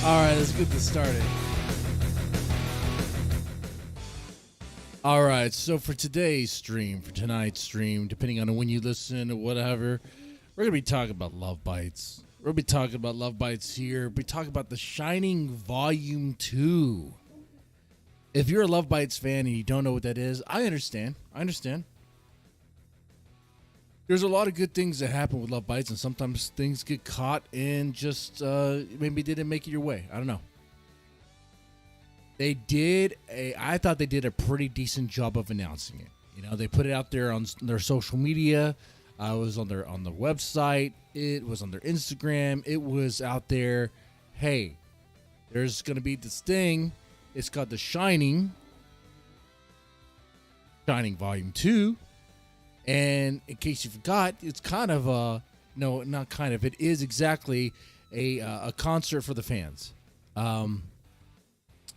All right, let's get this started. All right, so for today's stream, for tonight's stream, depending on when you listen or whatever, we're going to be talking about Love Bites. We're going to be talking about Love Bites here. We'll be talking about The Shining Volume 2. If you're a Love Bites fan and you don't know what that is, I understand. There's a lot of good things that happen with Love Bites, and sometimes things get caught and just maybe didn't make it your way. I don't know. I thought they did a pretty decent job of announcing it. You know, they put it out there on their social media. It was on their website. It was on their Instagram. It was out there. Hey, there's going to be this thing. It's called The Shining Volume 2. And in case you forgot, it's kind of no, not kind of. It is exactly a concert for the fans.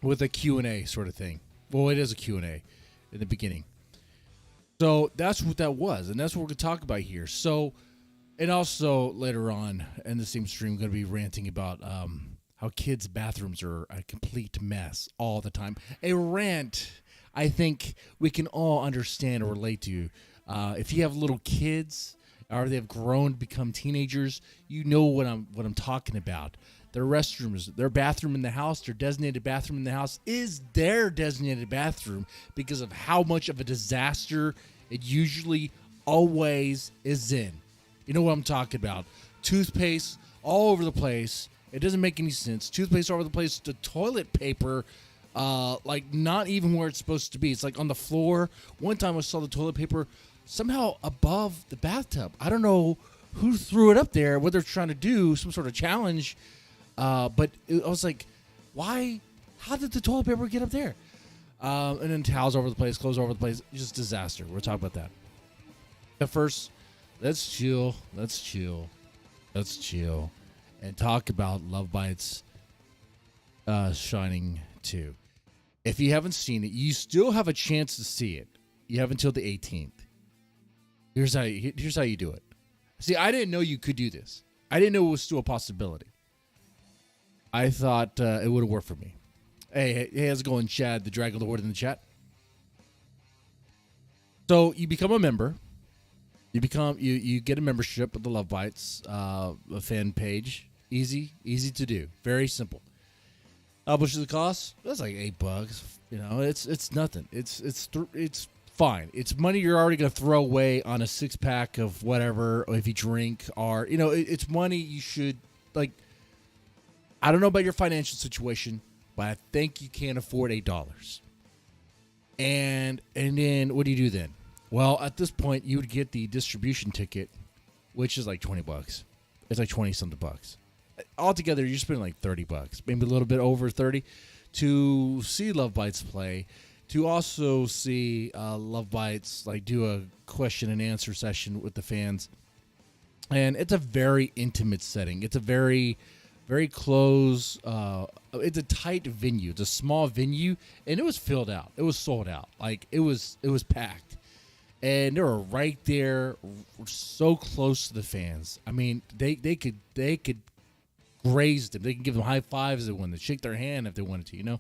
With a Q&A sort of thing. Well, it is a Q&A in the beginning. So that's what that was, and that's what we're going to talk about here. So, and also later on in the same stream, I'm going to be ranting about how kids' bathrooms are a complete mess all the time. A rant I think we can all understand or relate to. If you have little kids or they have grown to become teenagers, you know what I'm talking about. Their restrooms, their bathroom in the house, their designated bathroom in the house is their designated bathroom because of how much of a disaster it usually always is in. You know what I'm talking about. Toothpaste all over the place. It doesn't make any sense. Toothpaste all over the place. The toilet paper, like not even where it's supposed to be. It's like on the floor. One time I saw the toilet paper somehow above the bathtub. I don't know who threw it up there, what they're trying to do, some sort of challenge. But I was like, why? How did the toilet paper get up there? And then towels over the place, clothes over the place. Just disaster. We'll talk about that. But first, let's chill, and talk about Love Bites Shining 2. If you haven't seen it, you still have a chance to see it. You have until the 18th. Here's how you do it. See, I didn't know you could do this. I didn't know it was still a possibility. I thought it would have worked for me. Hey, how's it going, Chad, the Dragon Lord in the chat? So you become a member. You get a membership of the Love Bites fan page. Easy to do. Very simple. How much does it cost? That's like $8. You know, it's nothing. It's fine. It's money you're already going to throw away on a 6-pack of whatever, or if you drink, or it's money you should like. I don't know about your financial situation, but I think you can't afford $8. And then what do you do then? Well, at this point, you would get the distribution ticket, which is like $20. It's like 20-something bucks. Altogether, you're spending like $30, maybe a little bit over 30, to see Love Bites play, to also see Love Bites like do a question and answer session with the fans. And it's a very intimate setting. It's a very close. It's a tight venue. It's a small venue, and it was filled out. It was sold out. Like it was packed, and they were right there, so close to the fans. I mean, they could graze them. They can give them high fives if they wanted to, shake their hand if they wanted to. You know.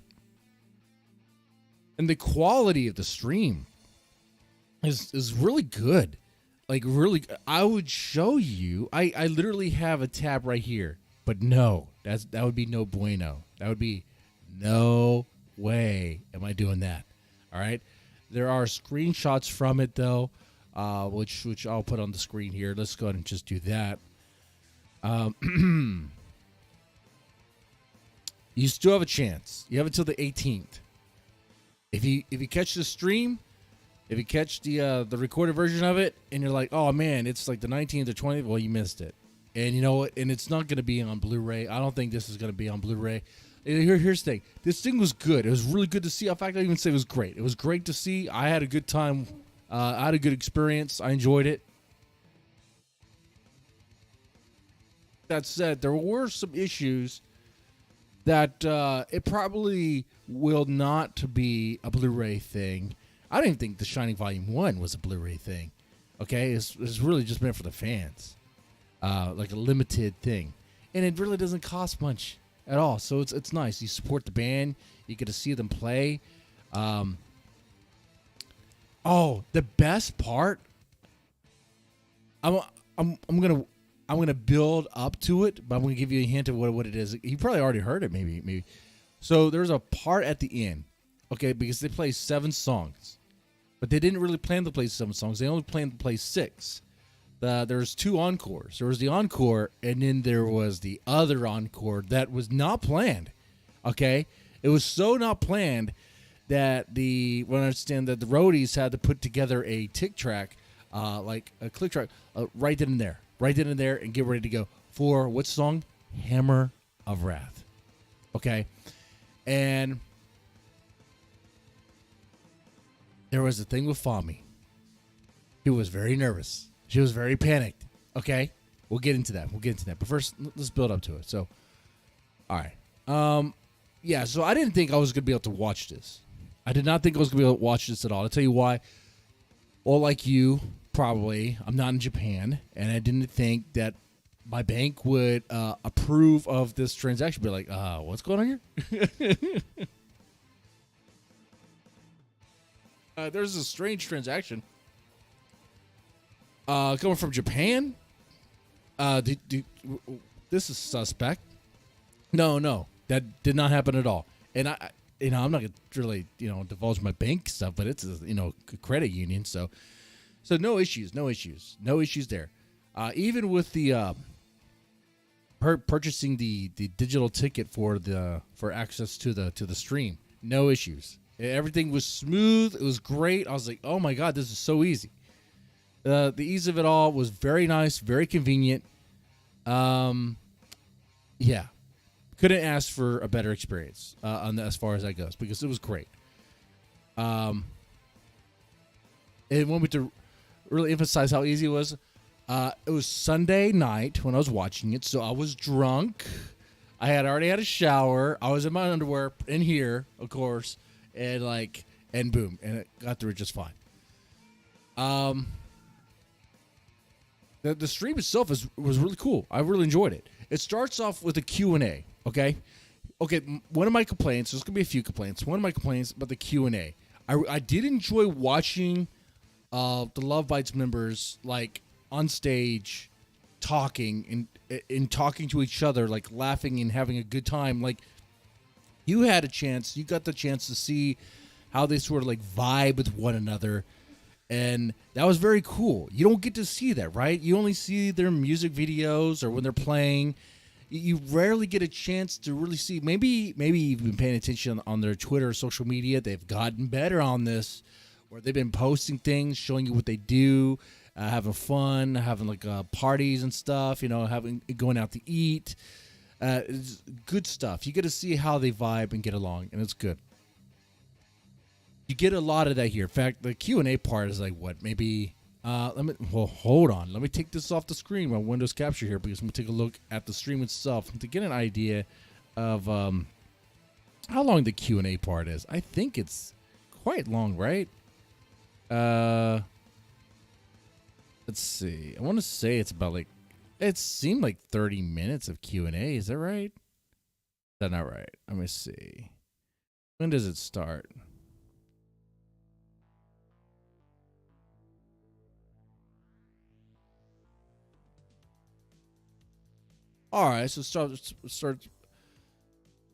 And the quality of the stream is really good. Like really, I would show you. I literally have a tab right here. But no, that would be no bueno. That would be no way am I doing that. All right. There are screenshots from it though, which I'll put on the screen here. Let's go ahead and just do that. You still have a chance. You have until the 18th. If you catch the stream, if you catch the recorded version of it, and you're like, oh man, it's like the 19th or 20th, well, you missed it. And you know what? And it's not going to be on Blu-ray. I don't think this is going to be on Blu-ray. Here's the thing. This thing was good. It was really good to see. In fact, I even say it was great. It was great to see. I had a good time. I had a good experience. I enjoyed it. That said, there were some issues that it probably will not be a Blu-ray thing. I didn't think The Shining Volume 1 was a Blu-ray thing. Okay? It's really just meant for the fans. Like a limited thing. And it really doesn't cost much. at all. So it's nice. You support the band. You get to see them play. Oh, the best part. I'm gonna build up to it, but I'm gonna give you a hint of what it is. You probably already heard it, maybe. So there's a part at the end, okay, because they play 7 songs, but they didn't really plan to play 7 songs. They only planned to play 6. There's 2 encores. There was the encore, and then there was the other encore that was not planned. Okay, it was so not planned that when I understand that the roadies had to put together a tick track, like a click track, right then and there, and get ready to go for what song? Hammer of Wrath. Okay, and there was a thing with Fami. He was very nervous. She was very panicked. Okay, we'll get into that. But first, let's build up to it. So, all right. Yeah. So I didn't think I was gonna be able to watch this. I did not think I was gonna be able to watch this at all. I'll tell you why. Well, like you, probably, I'm not in Japan, and I didn't think that my bank would approve of this transaction. Be like, what's going on here? There's a strange transaction coming from Japan. This is suspect. No, that did not happen at all. And I'm not gonna really, divulge my bank stuff, but it's a credit union, so no issues there. Even with the purchasing the digital ticket for access to the stream, no issues. Everything was smooth. It was great. I was like, oh my god, this is so easy. The ease of it all was very nice, very convenient. Yeah. Couldn't ask for a better experience as far as that goes, because it was great. And want me to really emphasize how easy it was. It was Sunday night when I was watching it, so I was drunk. I had already had a shower. I was in my underwear in here, of course, and boom, and it got through it just fine. The stream itself was really cool. I really enjoyed it. It starts off with a Q&A. Okay. One of my complaints. There's gonna be a few complaints. One of my complaints about the Q&A. I did enjoy watching the Love Bites members on stage, talking and talking to each other, laughing and having a good time. You got the chance to see how they sort of vibe with one another, and that was very cool. You don't get to see that, right? You only see their music videos or when they're playing. You rarely get a chance to really see. Maybe you've been paying attention on their Twitter or social media. They've gotten better on this, where they've been posting things, showing you what they do, having fun, having parties and stuff. Going out to eat. It's good stuff. You get to see how they vibe and get along, and it's good. You get a lot of that here. In fact, the Q&A part is maybe. Hold on. Let me take this off the screen, my Windows Capture here, because I'm going to take a look at the stream itself to get an idea of how long the Q&A part is. I think it's quite long, right? Let's see. I want to say it's about it seemed like 30 minutes of Q&A. Is that right? Is that not right? Let me see. When does it start? All right, so start.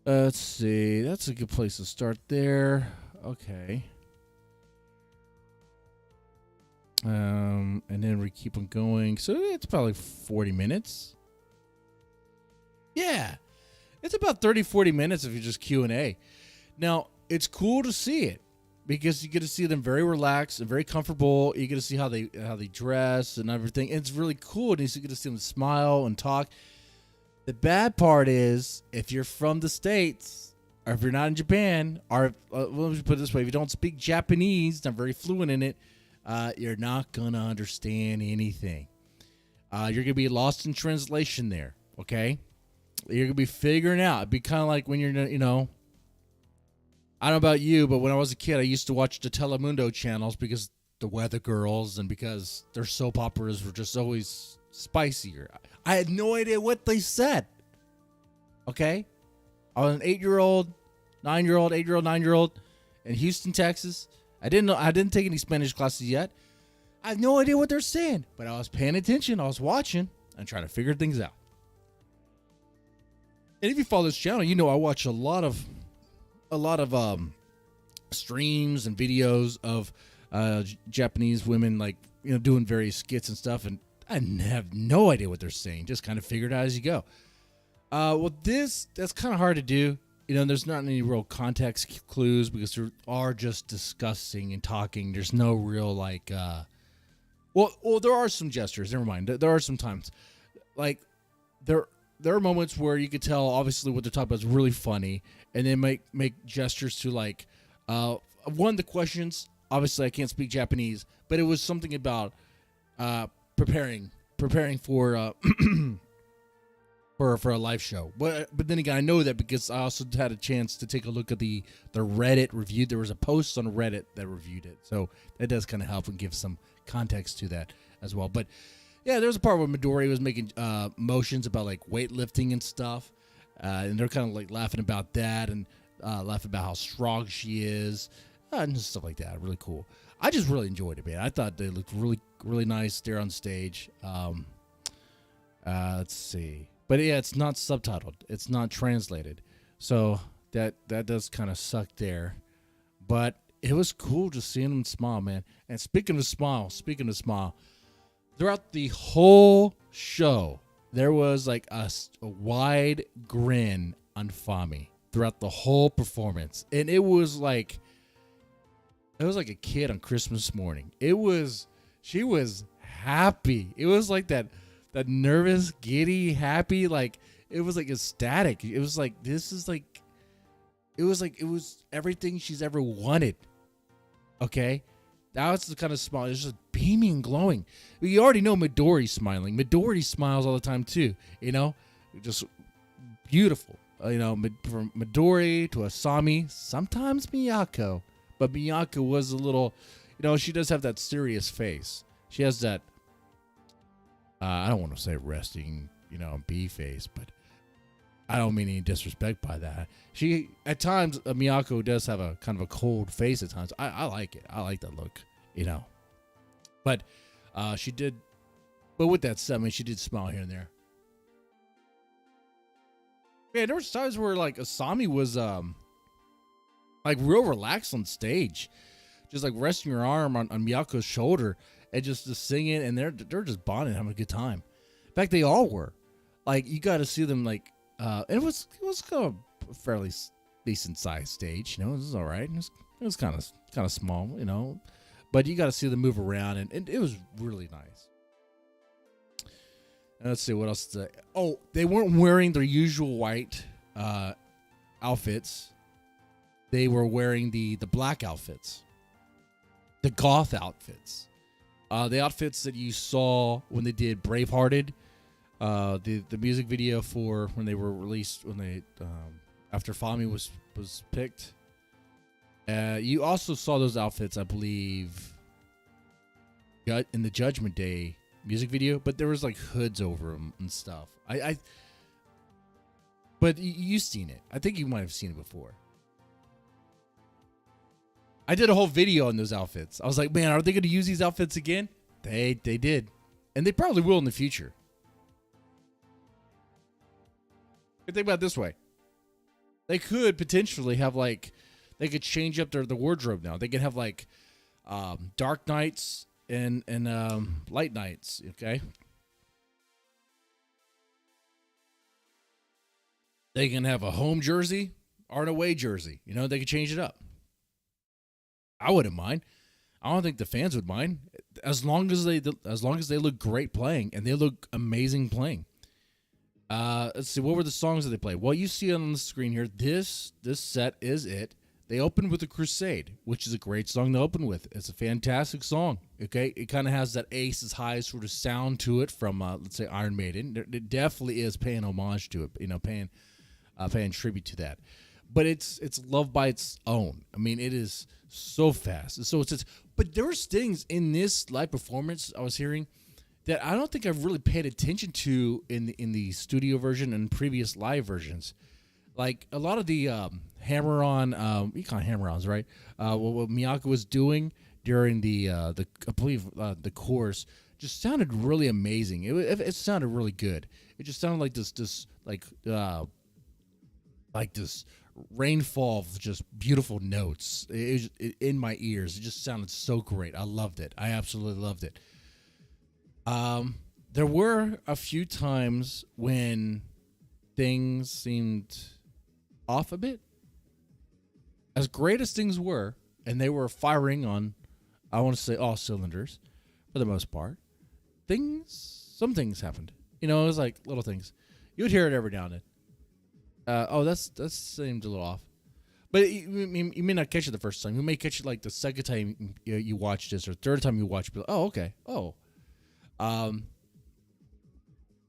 Let's see. That's a good place to start there. Okay. And then we keep on going. So it's probably 40 minutes. Yeah. It's about 30, 40 minutes if you just Q&A. Now, it's cool to see it because you get to see them very relaxed and very comfortable. You get to see how they dress and everything. And it's really cool. And you get to see them smile and talk. The bad part is, if you're from the States, or if you're not in Japan, or let me put it this way, if you don't speak Japanese, I'm very fluent in it, you're not going to understand anything. You're going to be lost in translation there, okay? You're going to be figuring out. It'd be kind of like when you're, I don't know about you, but when I was a kid, I used to watch the Telemundo channels because the Weather Girls and because their soap operas were just always spicier. I had no idea what they said. Okay? I was an 8-year-old, 9-year-old, 8-year-old, 9-year-old in Houston, Texas. I didn't take any Spanish classes yet. I have no idea what they're saying, but I was paying attention. I was watching and trying to figure things out. And if you follow this channel, you know I watch a lot of streams and videos of Japanese women, like, you know, doing various skits and stuff, and I have no idea what they're saying. Just kind of figure it out as you go. Well, that's kind of hard to do. You know, there's not any real context clues because they are just discussing and talking. There's no real like, well, there are some gestures. Never mind. There are some times, like there are moments where you could tell obviously what they're talking about is really funny, and they make gestures to like, one of the questions. Obviously, I can't speak Japanese, but it was something about preparing for for a live show. But then again, I know that because I also had a chance to take a look at the Reddit review. There was a post on Reddit that reviewed it, so that does kind of help and give some context to that as well. But yeah, there was a part where Midori was making motions about like weightlifting and stuff, and they're kind of like laughing about that and laughing about how strong she is and stuff like that. Really cool. I just really enjoyed it, man. I thought they looked really, really nice there on stage. Let's see. But yeah, it's not subtitled. It's not translated. So that does kind of suck there. But it was cool just seeing them smile, man. And speaking of smile, throughout the whole show, there was like a wide grin on Fami throughout the whole performance. And it was like a kid on Christmas morning. She was happy. It was like that nervous, giddy, happy, like it was like ecstatic. It was like it was everything she's ever wanted. Okay, that was the kind of smile. It was just beaming and glowing. You already know Midori's smiling. Midori smiles all the time too. You know, just beautiful. You know, from Midori to Asami, sometimes Miyako, but Miyako was a little. You know, she does have that serious face. She has that. I don't want to say resting, you know, bee face, but I don't mean any disrespect by that. She, at times, Miyako does have a kind of a cold face at times. I like it. I like that look, you know. But she did, but with that said, I mean, she did smile here and there. Man, there was times where, like, Asami was, like, real relaxed on stage. Just, like, resting her arm on Miyako's shoulder. And just singing, and they're just bonding, having a good time. In fact, they all were. Like, you got to see them, like, it was kind of a fairly decent sized stage, you know. It was all right. It was kind of small, you know, but you got to see them move around, and it was really nice. And let's see what else. Oh, they weren't wearing their usual white outfits. They were wearing the black outfits, the goth outfits. The outfits that you saw when they did Bravehearted, the music video for when they were released, when they after Fami was picked. You also saw those outfits, I believe, in the Judgment Day music video, but there was like hoods over them and stuff. But you've seen it. I think you might have seen it before. I did a whole video on those outfits. I was like, man, are they going to use these outfits again? They did. And they probably will in the future. Think about it this way. They could potentially have like, they could change up the wardrobe now. They could have like dark nights and light nights, okay? They can have a home jersey or an away jersey. You know, they could change it up. I wouldn't mind. I don't think the fans would mind, as long as they look great playing, and they look amazing playing. Let's see, what were the songs that they played? Well, you see it on the screen here. This set is it. They opened with a Crusade, which is a great song to open with. It's a fantastic song. Okay, it kind of has that Aces High sort of sound to it from let's say Iron Maiden. It definitely is paying homage to it. You know, paying tribute to that. But it's Love by its own. I mean, it is so fast. So it's but there's things in this live performance I was hearing that I don't think I've really paid attention to in the studio version and previous live versions. Like a lot of the hammer on, you call it hammer-ons, right? What Miyako was doing during the I believe the chorus just sounded really amazing. It sounded really good. It just sounded like this like this rainfall of just beautiful notes in my ears. It just sounded so great. I loved it. I absolutely loved it. There were a few times when things seemed off a bit. As great as things were, and they were firing on, I want to say, all cylinders for the most part, some things happened. You know, it was like little things. You would hear it every now and then. That seemed a little off. But you may not catch it the first time. You may catch it like the second time you watch this or third time you watch it. Like, oh, okay. Oh.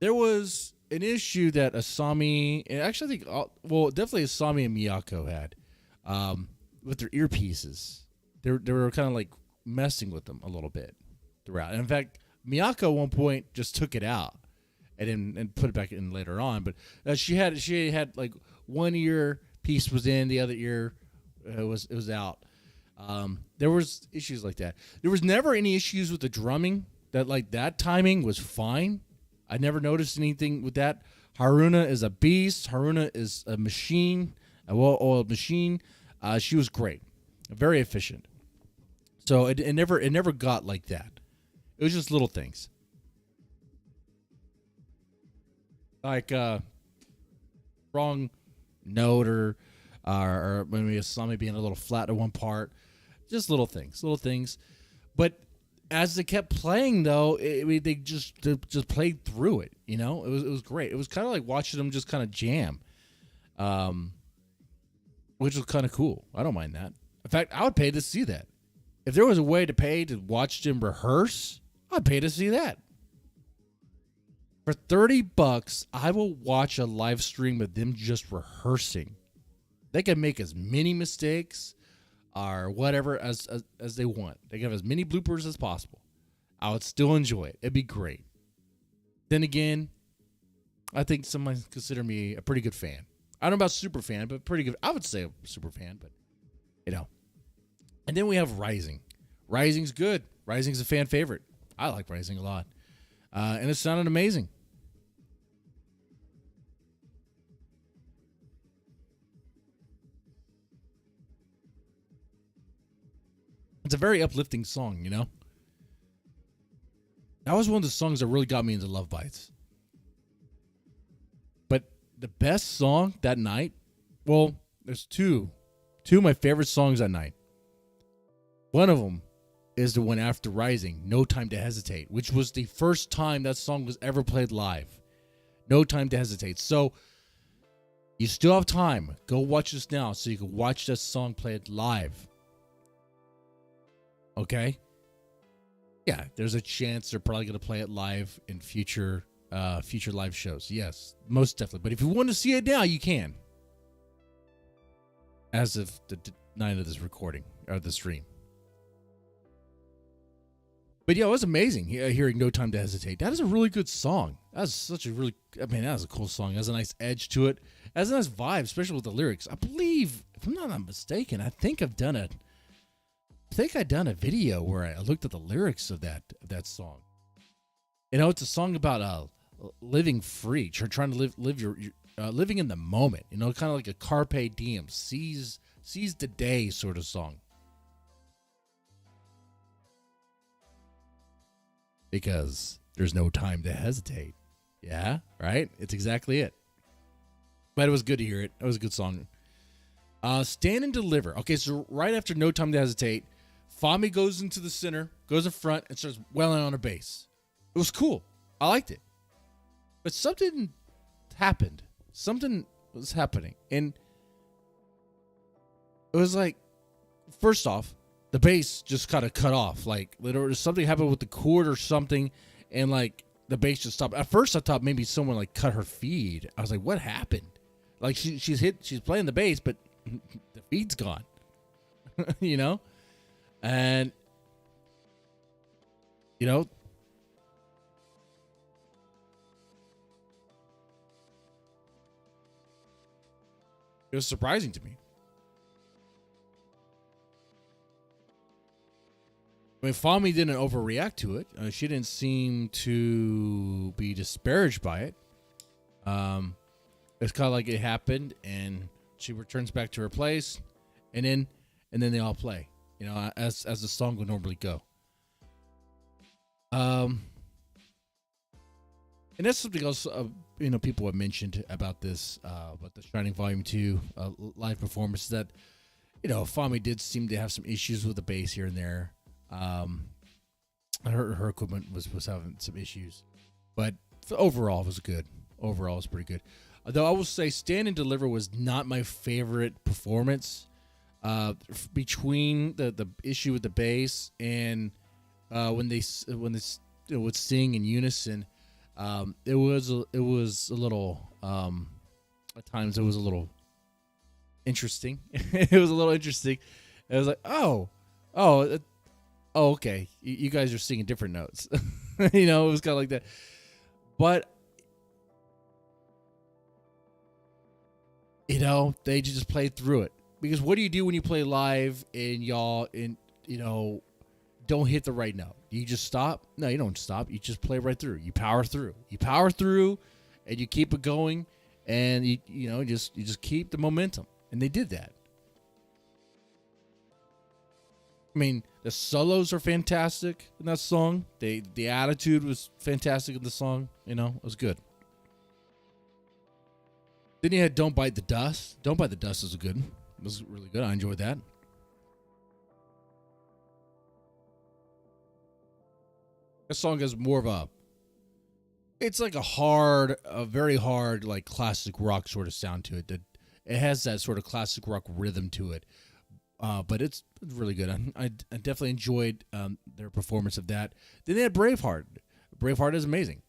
There was an issue that Asami, and actually I think, definitely Asami and Miyako had with their earpieces. They were kind of like messing with them a little bit throughout. And in fact, Miyako at one point just took it out and put it back in later on. But she had like one ear piece was in, the other ear was out. There was issues like that. There was never any issues with the drumming. That timing was fine. I never noticed anything with that. Haruna is a beast. Haruna is a machine, a well-oiled machine. She was great, very efficient. So it never got like that. It was just little things, like wrong note or maybe Asami being a little flat at one part. Just little things. But as they kept playing, though, they just played through it. You know, it was great. It was kind of like watching them just kind of jam, which was kind of cool. I don't mind that. In fact, I would pay to see that. If there was a way to pay to watch them rehearse, I'd pay to see that. For $30, I will watch a live stream of them just rehearsing. They can make as many mistakes or whatever as they want. They can have as many bloopers as possible. I would still enjoy it. It'd be great. Then again, I think some might consider me a pretty good fan. I don't know about super fan, but pretty good. I would say a super fan, but you know. And then we have Rising. Rising's good. Rising's a fan favorite. I like Rising a lot. And it sounded amazing. It's a very uplifting song, you know? That was one of the songs that really got me into Love Bites. But the best song that night, well, there's two of my favorite songs that night. One of them is the one after Rising, No Time to Hesitate, which was the first time that song was ever played live. No Time to Hesitate. So you still have time. Go watch this now so you can watch that song played live. Okay? Yeah, there's a chance they're probably going to play it live in future live shows. Yes, most definitely. But if you want to see it now, you can. As of the night of this recording, or the stream. But yeah, it was amazing hearing No Time to Hesitate. That is a really good song. That was that was a cool song. It has a nice edge to it. It has a nice vibe, especially with the lyrics. I believe, if I'm not mistaken, I think I've done a video where I looked at the lyrics of that song. You know, it's a song about living free, trying to live your living in the moment. You know, kind of like a carpe diem, seize the day sort of song. Because there's no time to hesitate. Yeah, right? It's exactly it. But it was good to hear it. It was a good song. Stand and Deliver. Okay, so right after No Time to Hesitate, Fami goes into the center, goes in front, and starts wailing on her bass. It was cool. I liked it. But something happened. Something was happening. And it was like, first off, the bass just kind of cut off. Like, literally, something happened with the chord or something, and like the bass just stopped. At first, I thought maybe someone like cut her feed. I was like, what happened? Like she's playing the bass, but the feed's gone. You know, and you know. It was surprising to me. I mean, Fami didn't overreact to it. She didn't seem to be disparaged by it. It's kind of like it happened, and she returns back to her place, and then they all play. As the song would normally go. And that's something else. People have mentioned about this, about the Shining Volume 2 live performance, that Fami did seem to have some issues with the bass here and there. Her equipment was having some issues, but overall it was good. Overall, it was pretty good. Though I will say, Stand and Deliver was not my favorite performance. Between the issue with the bass and when they would sing in unison, it was a little at times it was a little interesting. It was a little interesting. It was like, oh, okay, you guys are singing different notes. It was kind of like that. But they just played through it. Because what do you do when you play live and don't hit the right note? Do you just stop? No, you don't stop. You just play right through. You power through. And you keep it going, and you just keep the momentum. And they did that. I mean, the solos are fantastic in that song. The attitude was fantastic in the song. It was good. Then you had Don't Bite the Dust. Don't Bite the Dust is good. It was really good. I enjoyed that. That song has more of it's like a very hard, like classic rock sort of sound to it. It has that sort of classic rock rhythm to it. But it's really good. I definitely enjoyed their performance of that. Then they had Braveheart. Braveheart is amazing.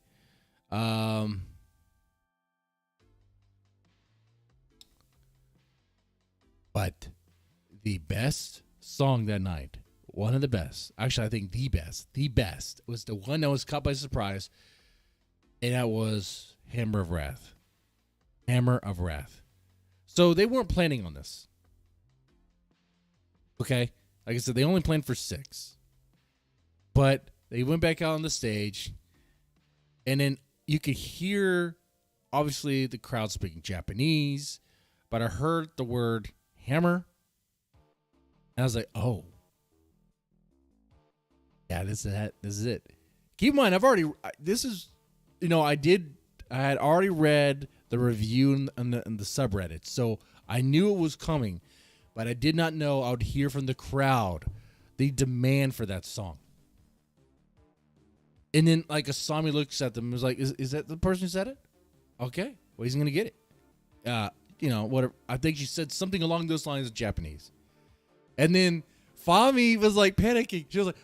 But the best song that night, one of the best, actually I think the best was the one that was caught by surprise, and that was Hammer of Wrath. Hammer of Wrath. So they weren't planning on this. Okay? Like I said, they only planned for 6. But they went back out on the stage, and then you could hear, obviously, the crowd speaking Japanese, but I heard the word hammer, and I was like, oh. Yeah, this is it. Keep in mind, I had already read the review in the subreddit, so I knew it was coming, but I did not know I would hear from the crowd the demand for that song. And then, like, Asami looks at them and was like, is that the person who said it? Okay, well, he's going to get it. Whatever. I think she said something along those lines in Japanese. And then Fami was, like, panicking. She was like,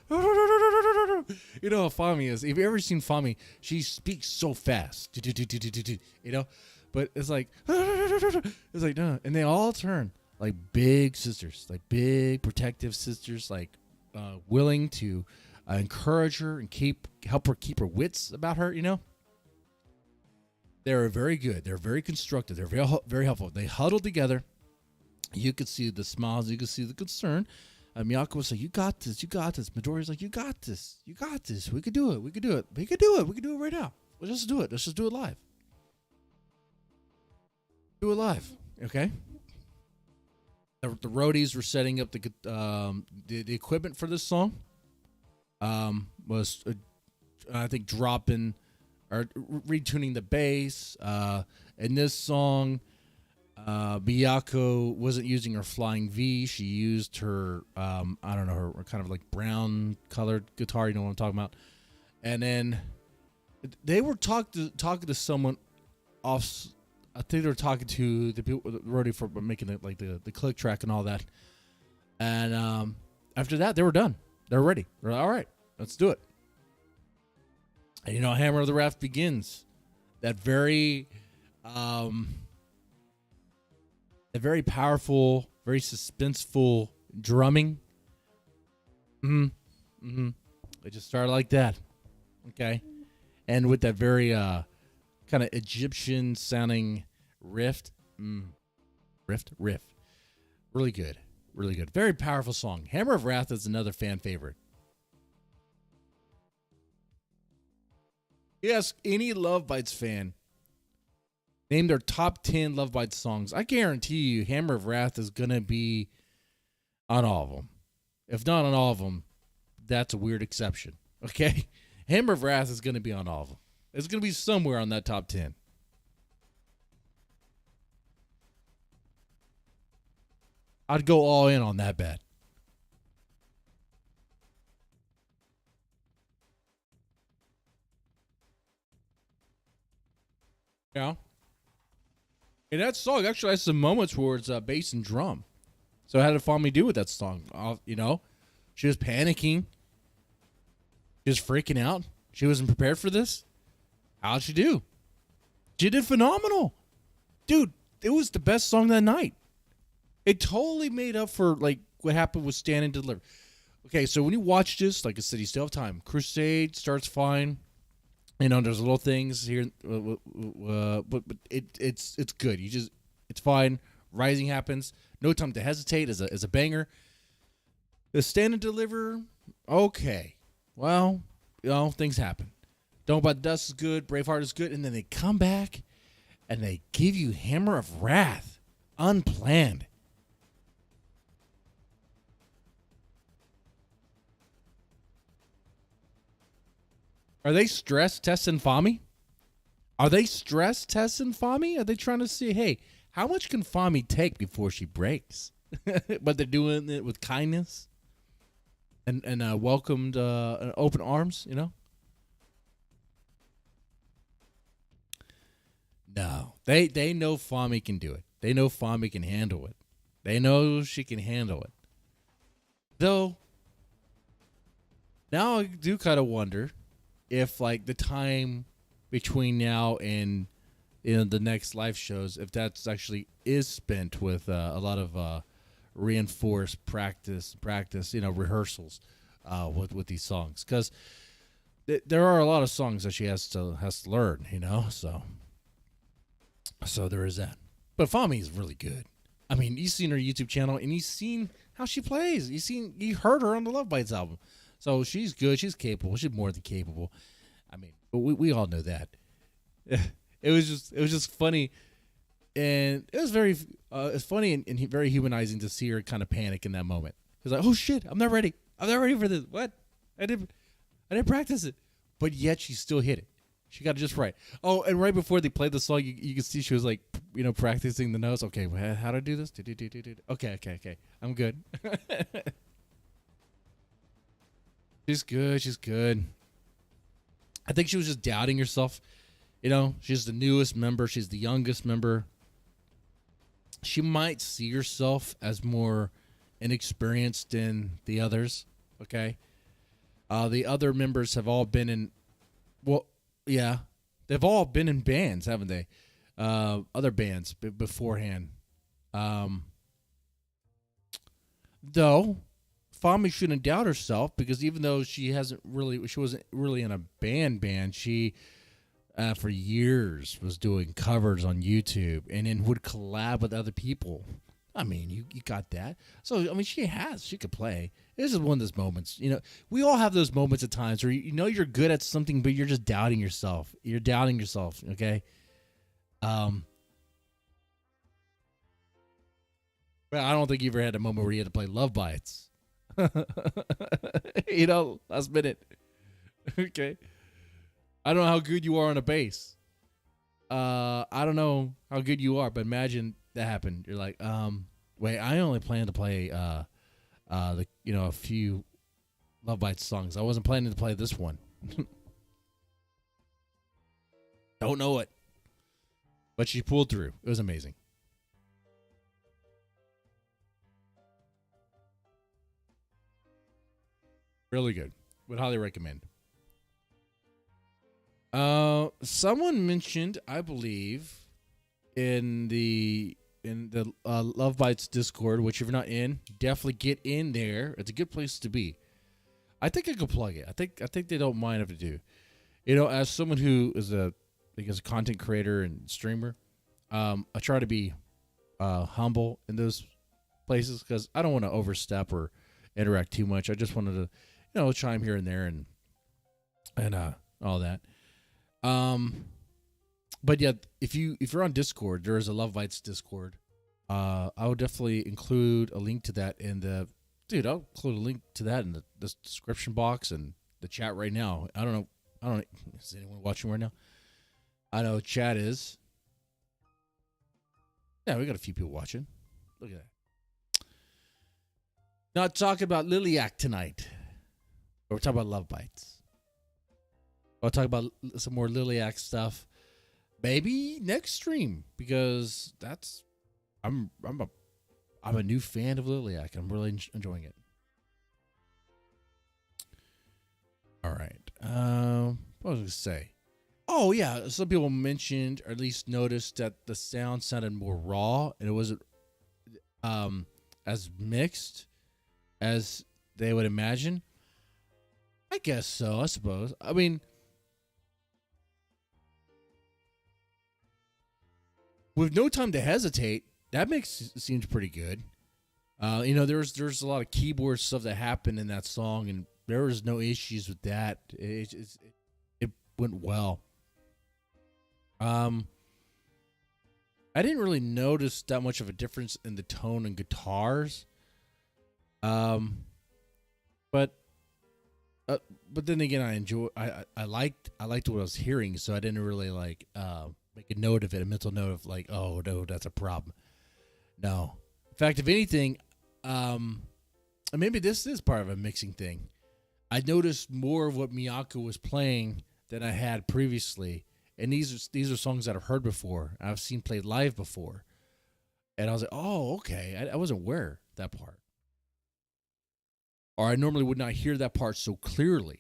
you know how Fami is. If you've ever seen Fami, she speaks so fast. But it's like, no. And they all turn like big sisters, like big protective sisters, like willing to encourage her and help her keep her wits about her, They're very good. They're very constructive. They're very, very helpful. They huddled together. You could see the smiles. You could see the concern. Miyako was like, you got this. You got this. Midoriya's like, you got this. You got this. We could do it. We could do it. We could do it. We could do it right now. Let's just do it. Let's just do it live. Do it live. Okay? The roadies were setting up the equipment for this song. Was, I think, dropping or retuning the bass. In this song, Miyako wasn't using her flying V. She used her, her kind of like brown colored guitar. You know what I'm talking about? And then they were talking to someone off. I think they were talking to the people, the roadie, for making the click track and all that. And after that, they were done. They're ready. They're like, all right, let's do it. And Hammer of the Wrath begins. That very powerful, very suspenseful drumming. It just started like that. Okay. And with that very kind of Egyptian sounding riff. Riff. Really good. Really good. Very powerful song. Hammer of Wrath is another fan favorite. Yes, any Love Bites fan, name their top 10 Love Bites songs. I guarantee you Hammer of Wrath is going to be on all of them. If not on all of them, that's a weird exception. Okay? Hammer of Wrath is going to be on all of them. It's going to be somewhere on that top 10. I'd go all in on that bet. Yeah. And that song actually has some moments where it's bass and drum. So how did Fami do with that song? She was panicking. She was freaking out. She wasn't prepared for this. How'd she do? She did phenomenal. Dude, it was the best song that night. It totally made up for like what happened with Stand and Deliver. Okay, so when you watch this, like I said, you still have time. Crusade starts fine. There's little things here, but it's good. It's fine. Rising happens. No Time to Hesitate is a banger. The Stand and Deliver, okay. Well, things happen. Don't About the Dust is good. Braveheart is good, and then they come back and they give you Hammer of Wrath, unplanned. Are they stress testing Fami? Are they stress testing Fami? Are they trying to see, hey, how much can Fami take before she breaks? But they're doing it with kindness and welcomed open arms, No, they know Fami can do it. They know Fami can handle it. They know she can handle it. Though, now I do kind of wonder if like the time between now and the next live shows, if that's actually is spent with a lot of reinforced practice, rehearsals with these songs, because there are a lot of songs that she has to learn, so there is that. But Fami is really good. I mean, you've seen her YouTube channel and you've seen how she plays. You heard her on the Love Bites album. So she's good. She's capable. She's more than capable. I mean, we all know that. It was just funny, and it was very it's funny and very humanizing to see her kind of panic in that moment. It's like, oh shit, I'm not ready. I'm not ready for this. What? I didn't practice it, but yet she still hit it. She got it just right. Oh, and right before they played the song, you can see she was like, practicing the notes. Okay, how to do this? Okay. I'm good. She's good. I think she was just doubting herself. She's the newest member. She's the youngest member. She might see herself as more inexperienced than the others. Okay. The other members have all been in, yeah, they've all been in bands, haven't they? Other bands beforehand. Though, Fami shouldn't doubt herself, because even though she wasn't really in a band, she for years was doing covers on YouTube and then would collab with other people. I mean, you got that. So I mean, she could play. This is one of those moments. We all have those moments at times where you're good at something, but you're just doubting yourself. You're doubting yourself. Okay. But I don't think you ever had a moment where you had to play Love Bites. Last minute. Okay. I don't know how good you are on a bass. I don't know how good you are, but imagine that happened. You're like, wait, I only plan to play a few Love Bites songs. I wasn't planning to play this one. Don't know it. But she pulled through. It was amazing. Really good. Would highly recommend. Someone mentioned, I believe, in the Love Bites Discord, which if you're not in, definitely get in there. It's a good place to be. I think I could plug it. I think they don't mind if I do. As someone who is a content creator and streamer, I try to be humble in those places because I don't want to overstep or interact too much. I just wanted to, chime here and there and all that. But yeah, if you're on Discord, there is a Love Bites Discord. I would definitely include a link to that in the I'll include a link to that in the description box and the chat right now. I don't know. Is anyone watching right now? I know chat is. Yeah, we got a few people watching. Look at that. Not talking about Liliac tonight. We're talking about Love Bites. I'll talk about some more Liliac stuff. Maybe next stream because I'm a new fan of Liliac. I'm really enjoying it. All right. What was I going to say? Oh, yeah. Some people mentioned, or at least noticed, that the sound sounded more raw, and it wasn't as mixed as they would imagine. I guess so, I suppose. I mean, with No Time to Hesitate, that seems pretty good. There's a lot of keyboard stuff that happened in that song, and there was no issues with that. It went well. I didn't really notice that much of a difference in the tone and guitars. But then again, I liked what I was hearing, so I didn't really make a note of it, a mental note of oh no, that's a problem. No. In fact, if anything, maybe this is part of a mixing thing. I noticed more of what Miyako was playing than I had previously. And these are songs that I've heard before. I've seen played live before. And I was like, oh, okay. I wasn't aware of that part. Or I normally would not hear that part so clearly.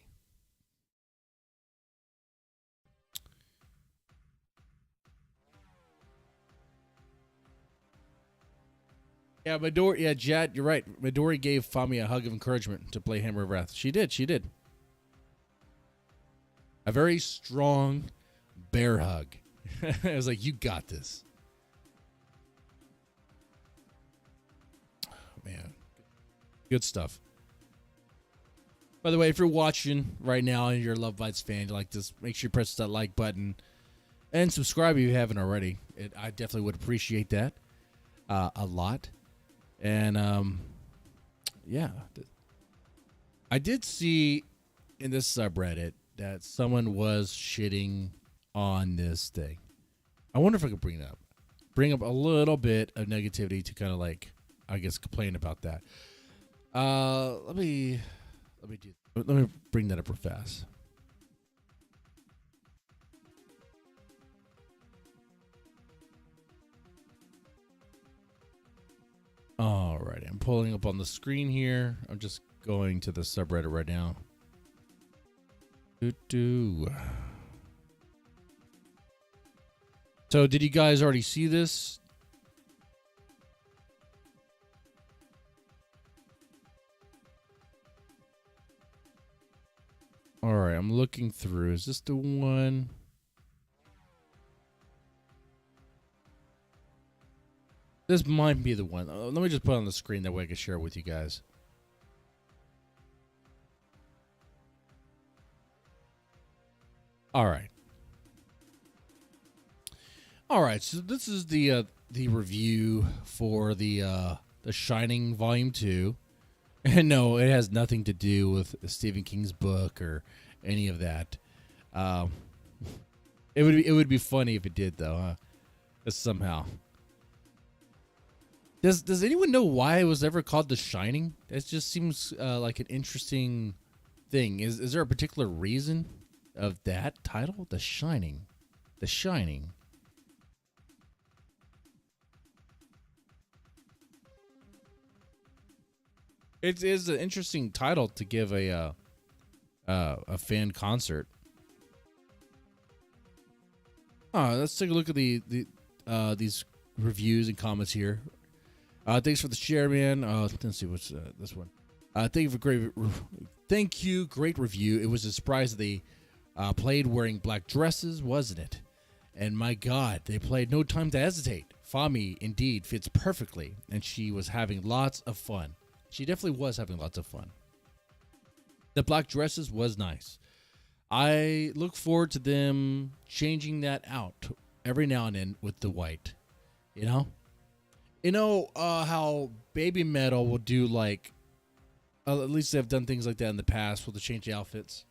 Yeah, Midori. Yeah, Jad, you're right. Midori gave Fami a hug of encouragement to play Hammer of Wrath. She did. A very strong bear hug. I was like, you got this. Oh, man. Good stuff. By the way, if you're watching right now and you're a Love Bites fan, you like this, make sure you press that like button and subscribe if you haven't already. I definitely would appreciate that a lot. And, yeah. I did see in this subreddit that someone was shitting on this thing. I wonder if I could bring it up. Bring up a little bit of negativity to kind of I guess, complain about that. Let me bring that up real fast. All right, I'm pulling up on the screen here. I'm just going to the subreddit right now. So, did you guys already see this? All right, I'm looking through. Is this the one? This might be the one. Let me just put it on the screen. That way I can share it with you guys. All right. All right. So this is the review for the Shining Volume 2. And no, it has nothing to do with Stephen King's book or any of that. It would be funny if it did, though, huh? Somehow. Does anyone know why it was ever called The Shining? It just seems like an interesting thing. Is there a particular reason of that title? The Shining. The Shining. It is an interesting title to give a fan concert. Let's take a look at these reviews and comments here. Thanks for the share, man. Let's see what's this one. Thank you, great review. It was a surprise that they played wearing black dresses, wasn't it? And my God, they played No Time to Hesitate. Fami indeed fits perfectly, and she was having lots of fun. She definitely was having lots of fun. The black dresses was nice. I look forward to them changing that out every now and then with the white. You know how Baby Metal will do like, at least they've done things like that in the past, where they change the outfits.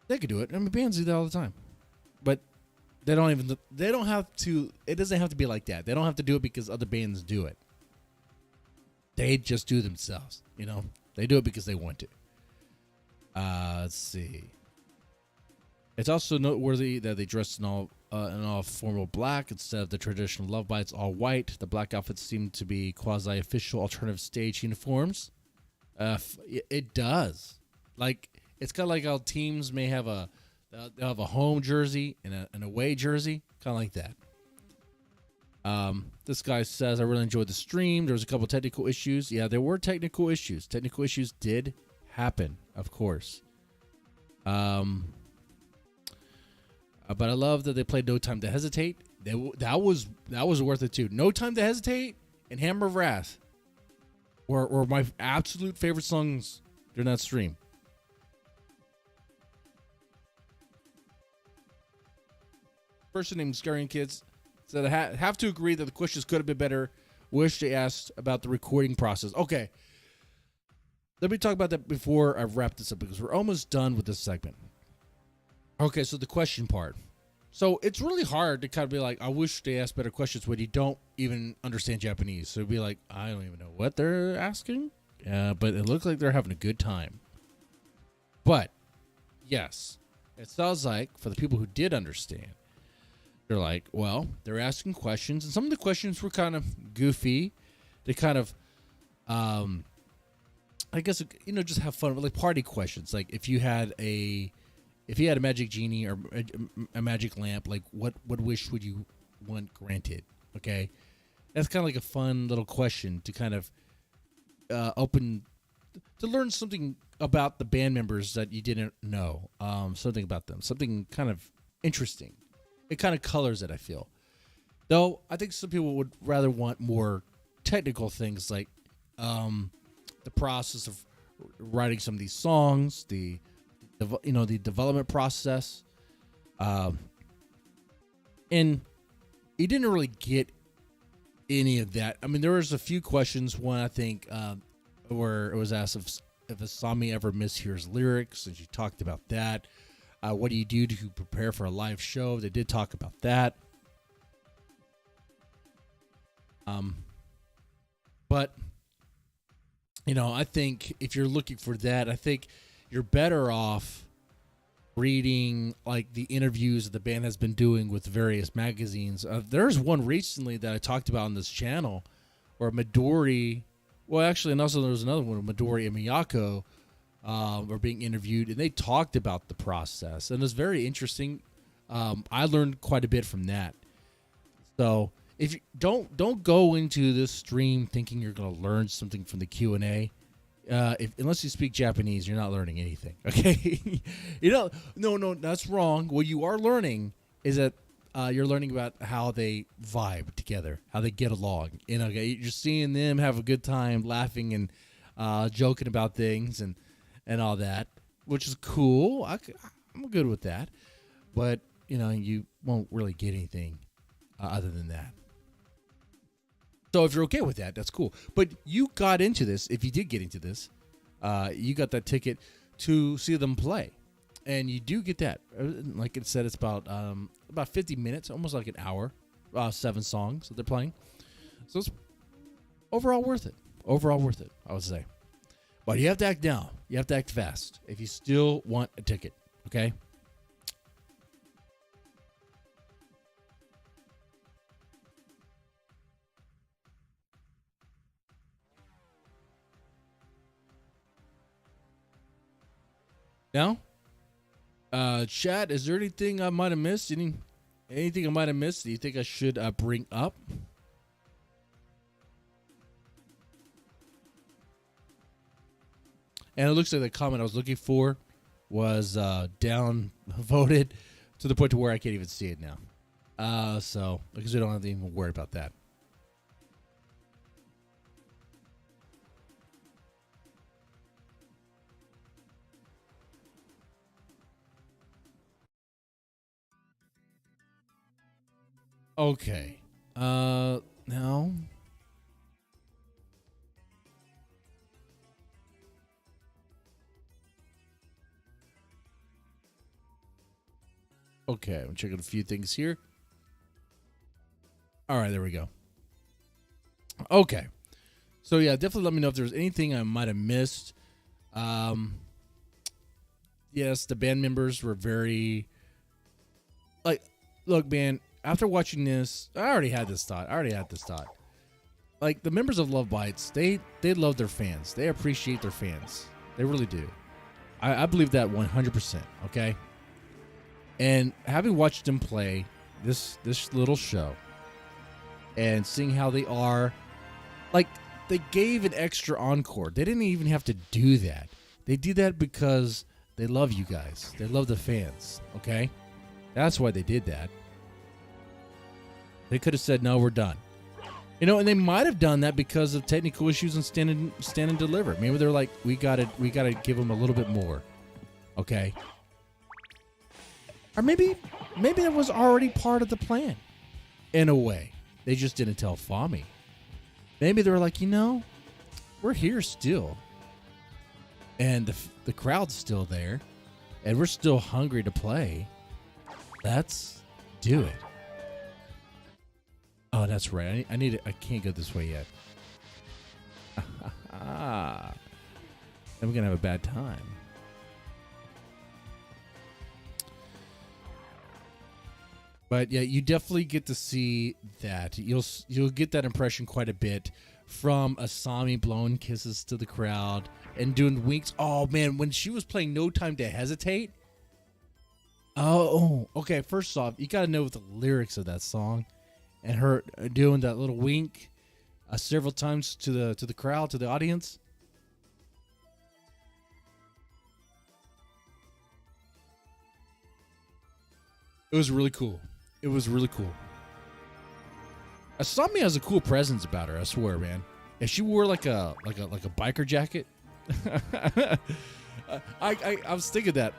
They could do it. I mean, bands do that all the time, but they don't have to. It doesn't have to be like that. They don't have to do it because other bands do it. They just do themselves. They do it because they want to. Let's see. It's also noteworthy that they dressed in all formal black instead of the traditional Love Bites all white. The black outfits seem to be quasi-official alternative stage uniforms. It does. Like, it's kind of like how teams may have they'll have a home jersey and an away jersey, kind of like that. This guy says, I really enjoyed the stream. There was a couple technical issues. Yeah, there were technical issues. Technical issues did happen, of course. But I love that they played No Time to Hesitate. That was worth it too. No Time to Hesitate and Hammer of Wrath were my absolute favorite songs during that stream. Person named Scarian Kids said, I have to agree that the questions could have been better. Wish they asked about the recording process. Okay. Let me talk about that before I wrap this up, because we're almost done with this segment. Okay, so the question part. So it's really hard to kind of be like, I wish they asked better questions when you don't even understand Japanese. So it'd be like, I don't even know what they're asking. But it looks like they're having a good time. But, yes, it sounds like for the people who did understand, they're like, well, they're asking questions. And some of the questions were kind of goofy. They kind of, I guess, just have fun. Like party questions. Like if you had a magic genie or a magic lamp, like what wish would you want granted? Okay. That's kind of like a fun little question to kind of to learn something about the band members that you didn't know. Something about them, something kind of interesting. It kind of colors it, I feel. Though I think some people would rather want more technical things, like the process of writing some of these songs, the development process, and he didn't really get any of that. I mean, there was a few questions. One, I think, where it was asked if Asami ever mishears lyrics, and she talked about that. What do you do to prepare for a live show? They did talk about that. But I think if you're looking for that, I think you're better off reading like the interviews that the band has been doing with various magazines. There's one recently that I talked about on this channel where Midori, and also there was another one where Midori and Miyako were being interviewed, and they talked about the process, and it was very interesting. I learned quite a bit from that. So if you don't go into this stream thinking you're going to learn something from the Q&A. Unless you speak Japanese, you're not learning anything. Okay, no, that's wrong. What you are learning is that you're learning about how they vibe together, how they get along. You're seeing them have a good time, laughing and joking about things and all that, which is cool. I'm good with that, but you won't really get anything other than that. So if you're okay with that, that's cool. But you got into this. If you did get into this, you got that ticket to see them play, and you do get that. Like it said, it's about 50 minutes, almost like an hour. 7 songs that they're playing. So it's overall worth it. I would say. But you have to act now. You have to act fast if you still want a ticket. Okay. Now, chat, is there anything I might have missed? Anything I might have missed that you think I should bring up? And it looks like the comment I was looking for was down voted to the point to where I can't even see it now. So because we don't have to even worry about that. Okay. Now. Okay, I'm checking a few things here. All right, there we go. Okay. So yeah, definitely let me know if there's anything I might have missed. Yes, the band members were very like, look, man, after watching this, I already had this thought. Like the members of Love Bites, they love their fans. They appreciate their fans. They really do. I believe that 100%, okay? And having watched them play this little show and seeing how they are, like, they gave an extra encore. They didn't even have to do that. They did that because they love you guys. They love the fans, okay? That's why they did that. They could have said, no, we're done. You know, and they might have done that because of technical issues and stand and deliver. Maybe they're like, we gotta give them a little bit more, okay? Or maybe that was already part of the plan, in a way. They just didn't tell Fami. Maybe they were like, you know, we're here still, and the crowd's still there, and we're still hungry to play. Let's do it. Oh, that's right. I can't go this way yet. Then we're gonna have a bad time. But yeah, you definitely get to see that. You'll get that impression quite a bit from Asami blowing kisses to the crowd and doing winks. Oh man, when she was playing No Time to Hesitate. Oh, okay. First off, you got to know the lyrics of that song, and her doing that little wink several times to the crowd, to the audience. It was really cool. Asami has a cool presence about her, I swear, man. If she wore like a biker jacket, I was thinking that,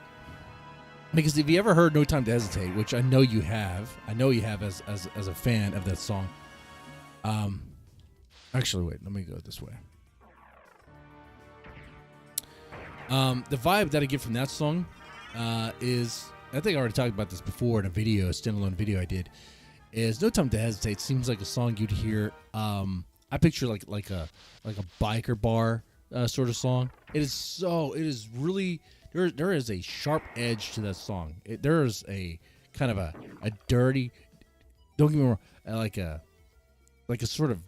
because if you ever heard No Time to Hesitate, which I know you have as a fan of that song. Actually, wait, let me go this way. The vibe that I get from that song is, I think I already talked about this before in a standalone video I did, is No Time to Hesitate seems like a song you'd hear. I picture like a biker bar sort of song. It is really, there is a sharp edge to that song. There is a kind of a dirty, don't get me wrong, like a sort of,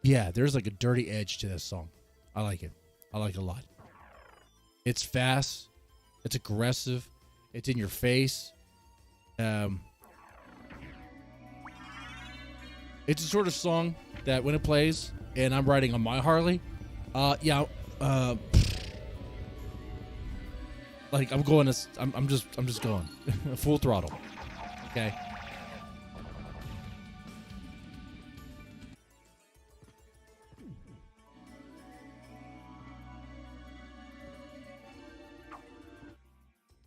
yeah, there's like a dirty edge to this song. I like it. I like it a lot. It's fast. It's aggressive. It's in your face. It's a sort of song that when it plays and I'm riding on my Harley, like I'm going, I'm just going full throttle. Okay.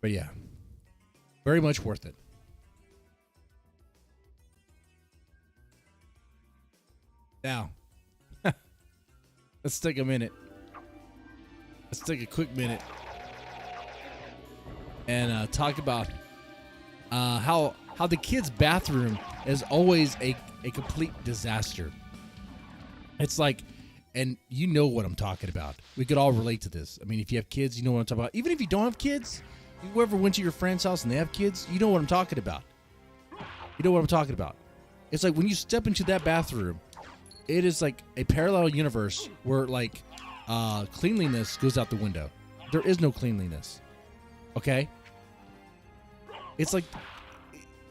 But yeah, very much worth it. Now, let's take a minute. Let's take a quick minute and talk about how the kids' bathroom is always a complete disaster. It's like, and you know what I'm talking about. We could all relate to this. I mean, if you have kids, you know what I'm talking about. Even if you don't have kids, whoever went to your friend's house and they have kids, you know what I'm talking about. You know what I'm talking about. It's like when you step into that bathroom, it is like a parallel universe where like cleanliness goes out the window. There is no cleanliness. Okay? It's like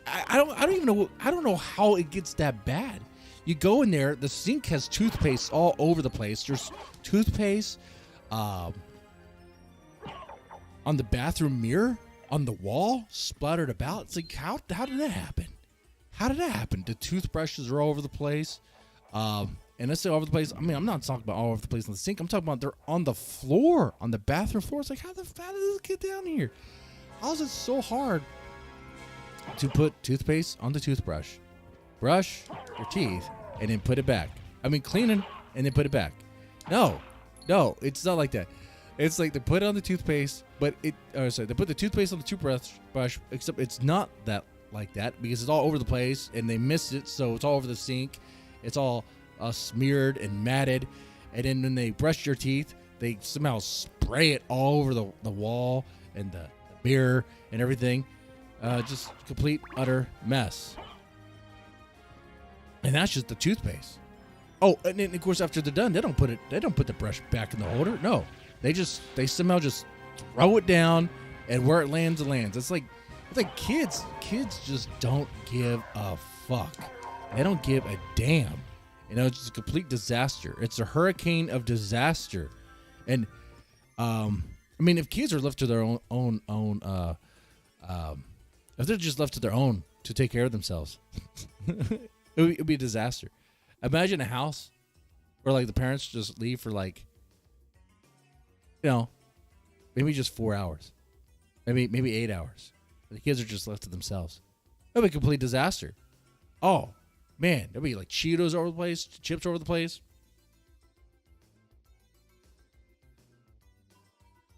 I don't even know, I don't know how it gets that bad. You go in there, the sink has toothpaste all over the place. There's toothpaste on the bathroom mirror. on the wall, splattered about. It's like, how did that happen? How did that happen? The toothbrushes are all over the place. And I say all over the place. I mean, I'm not talking about all over the place in the sink. I'm talking about they're on the floor, on the bathroom floor. It's like, how did this get down here? How is it so hard to put toothpaste on the toothbrush, brush your teeth, and then put it back? I mean, clean it and then put it back. No, it's not like that. It's like they put it on the toothpaste, but they put the toothpaste on the toothbrush, except it's not that like that because it's all over the place and they missed it, so it's all over the sink. It's all smeared and matted, and then when they brush your teeth, they somehow spray it all over the wall and the mirror and everything. Just complete utter mess. And that's just the toothpaste. Oh, and then of course after they're done, they don't put the brush back in the holder. No, they somehow just throw it down, and where it lands, it lands. It's like kids just don't give a fuck. They don't give a damn. You know, it's just a complete disaster. It's a hurricane of disaster. And I mean, if kids are left to their own if they're just left to their own to take care of themselves, it would be a disaster. Imagine a house where like the parents just leave for like, you know, maybe just 4 hours, maybe 8 hours. The kids are just left to themselves. That would be a complete disaster. Oh man, there'd be like Cheetos over the place, chips over the place,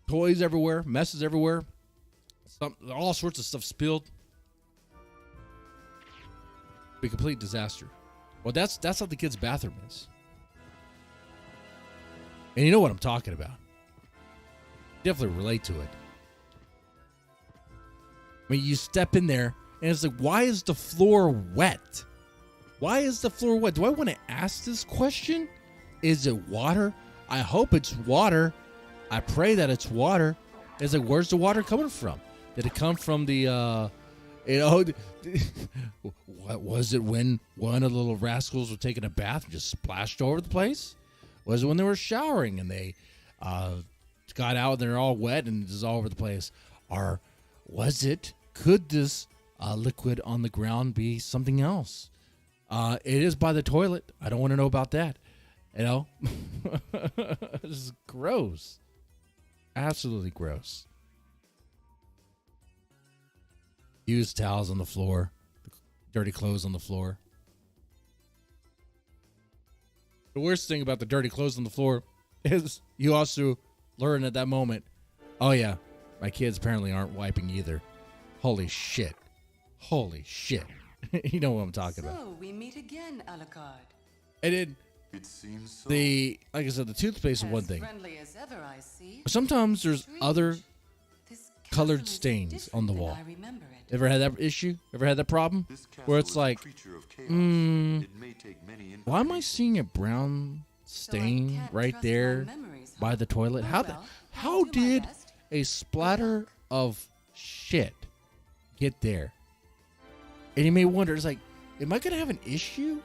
toys everywhere, messes everywhere, all sorts of stuff spilled. Be a complete disaster. Well, that's how the kids' bathroom is. And you know what I'm talking about. Definitely relate to it. I mean, you step in there, and it's like, why is the floor wet? Why is the floor wet? Do I want to ask this question? Is it water? I hope it's water. I pray that it's water. It's like, where's the water coming from? Did it come from the, what was it when one of the little rascals were taking a bath and just splashed over the place? Was it when they were showering and they got out and they're all wet and it's all over the place? Or could this liquid on the ground be something else? It is by the toilet. I don't want to know about that. You know? This is gross. Absolutely gross. Used towels on the floor. Dirty clothes on the floor. The worst thing about the dirty clothes on the floor is you also learn at that moment, oh yeah, my kids apparently aren't wiping either. Holy shit. Holy shit. You know what I'm talking about. So we meet again, Alucard. And then it seems so. like I said, the toothpaste is one thing. Friendly as ever, I see. Sometimes there's other This colored castle is stains on different the than wall. I remember it. Ever had that issue? Ever had that problem? This castle Where it's is a like, creature of chaos. mm, It may take many why am I incarnations. seeing a brown So I stain can't right trust my there memories, by huh? the toilet? Oh, How well, how I'll do my did best. a splatter of shit get there? And you may wonder, it's like, am I gonna have an issue?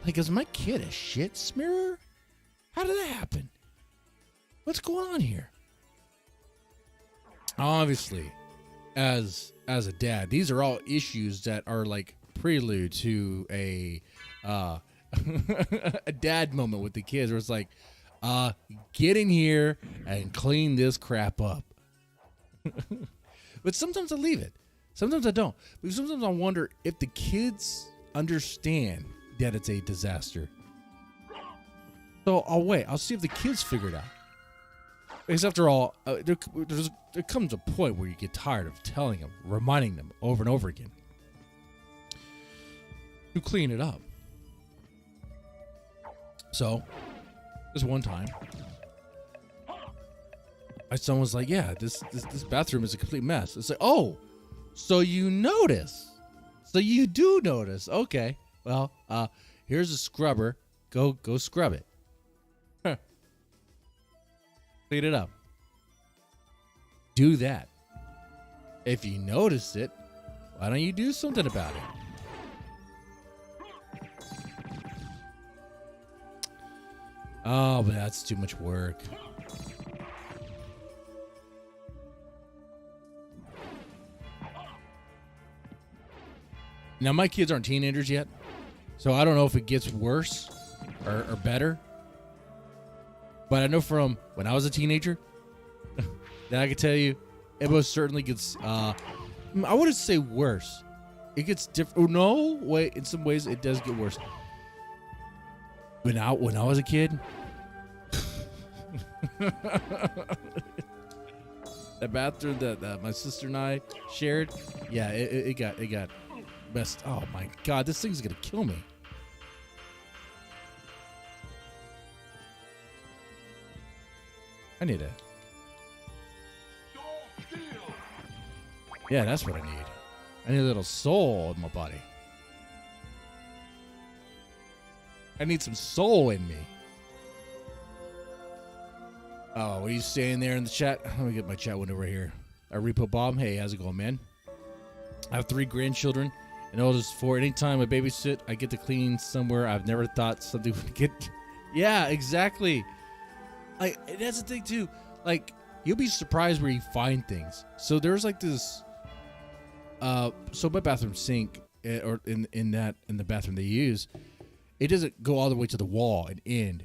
Like, is my kid a shit smearer? How did that happen? What's going on here? Obviously, as a dad, these are all issues that are like prelude to a a dad moment with the kids where it's like, get in here and clean this crap up. But sometimes I leave it. Sometimes I don't. Because sometimes I wonder if the kids understand that it's a disaster. So I'll wait. I'll see if the kids figure it out. Because after all, there comes a point where you get tired of telling them, reminding them over and over again to clean it up. So, this one time, my son was like, yeah, this bathroom is a complete mess. It's like, oh, so you notice. So you do notice. Okay. Well, here's a scrubber. Go scrub it. Huh. Clean it up. Do that. If you notice it, why don't you do something about it? Oh, but that's too much work. Now, my kids aren't teenagers yet, so I don't know if it gets worse or better. But I know from when I was a teenager that I can tell you it most certainly gets, I wouldn't say worse. It gets different. Oh, no, wait, in some ways it does get worse. When I was a kid, that bathroom that my sister and I shared, yeah, it got messed. Oh my God, this thing's gonna kill me. I need it. Yeah, that's what I need. I need a little soul in my body. I need some soul in me. Oh, what are you saying there in the chat? Let me get my chat window right here. Repo Bob, hey, how's it going, man? I have 3 grandchildren, and oldest 4. Anytime I babysit, I get to clean somewhere I've never thought something would get. Yeah, exactly. Like, that's the thing too. Like, you'll be surprised where you find things. So there's like this. So my bathroom sink, or in the bathroom they use, it doesn't go all the way to the wall and end.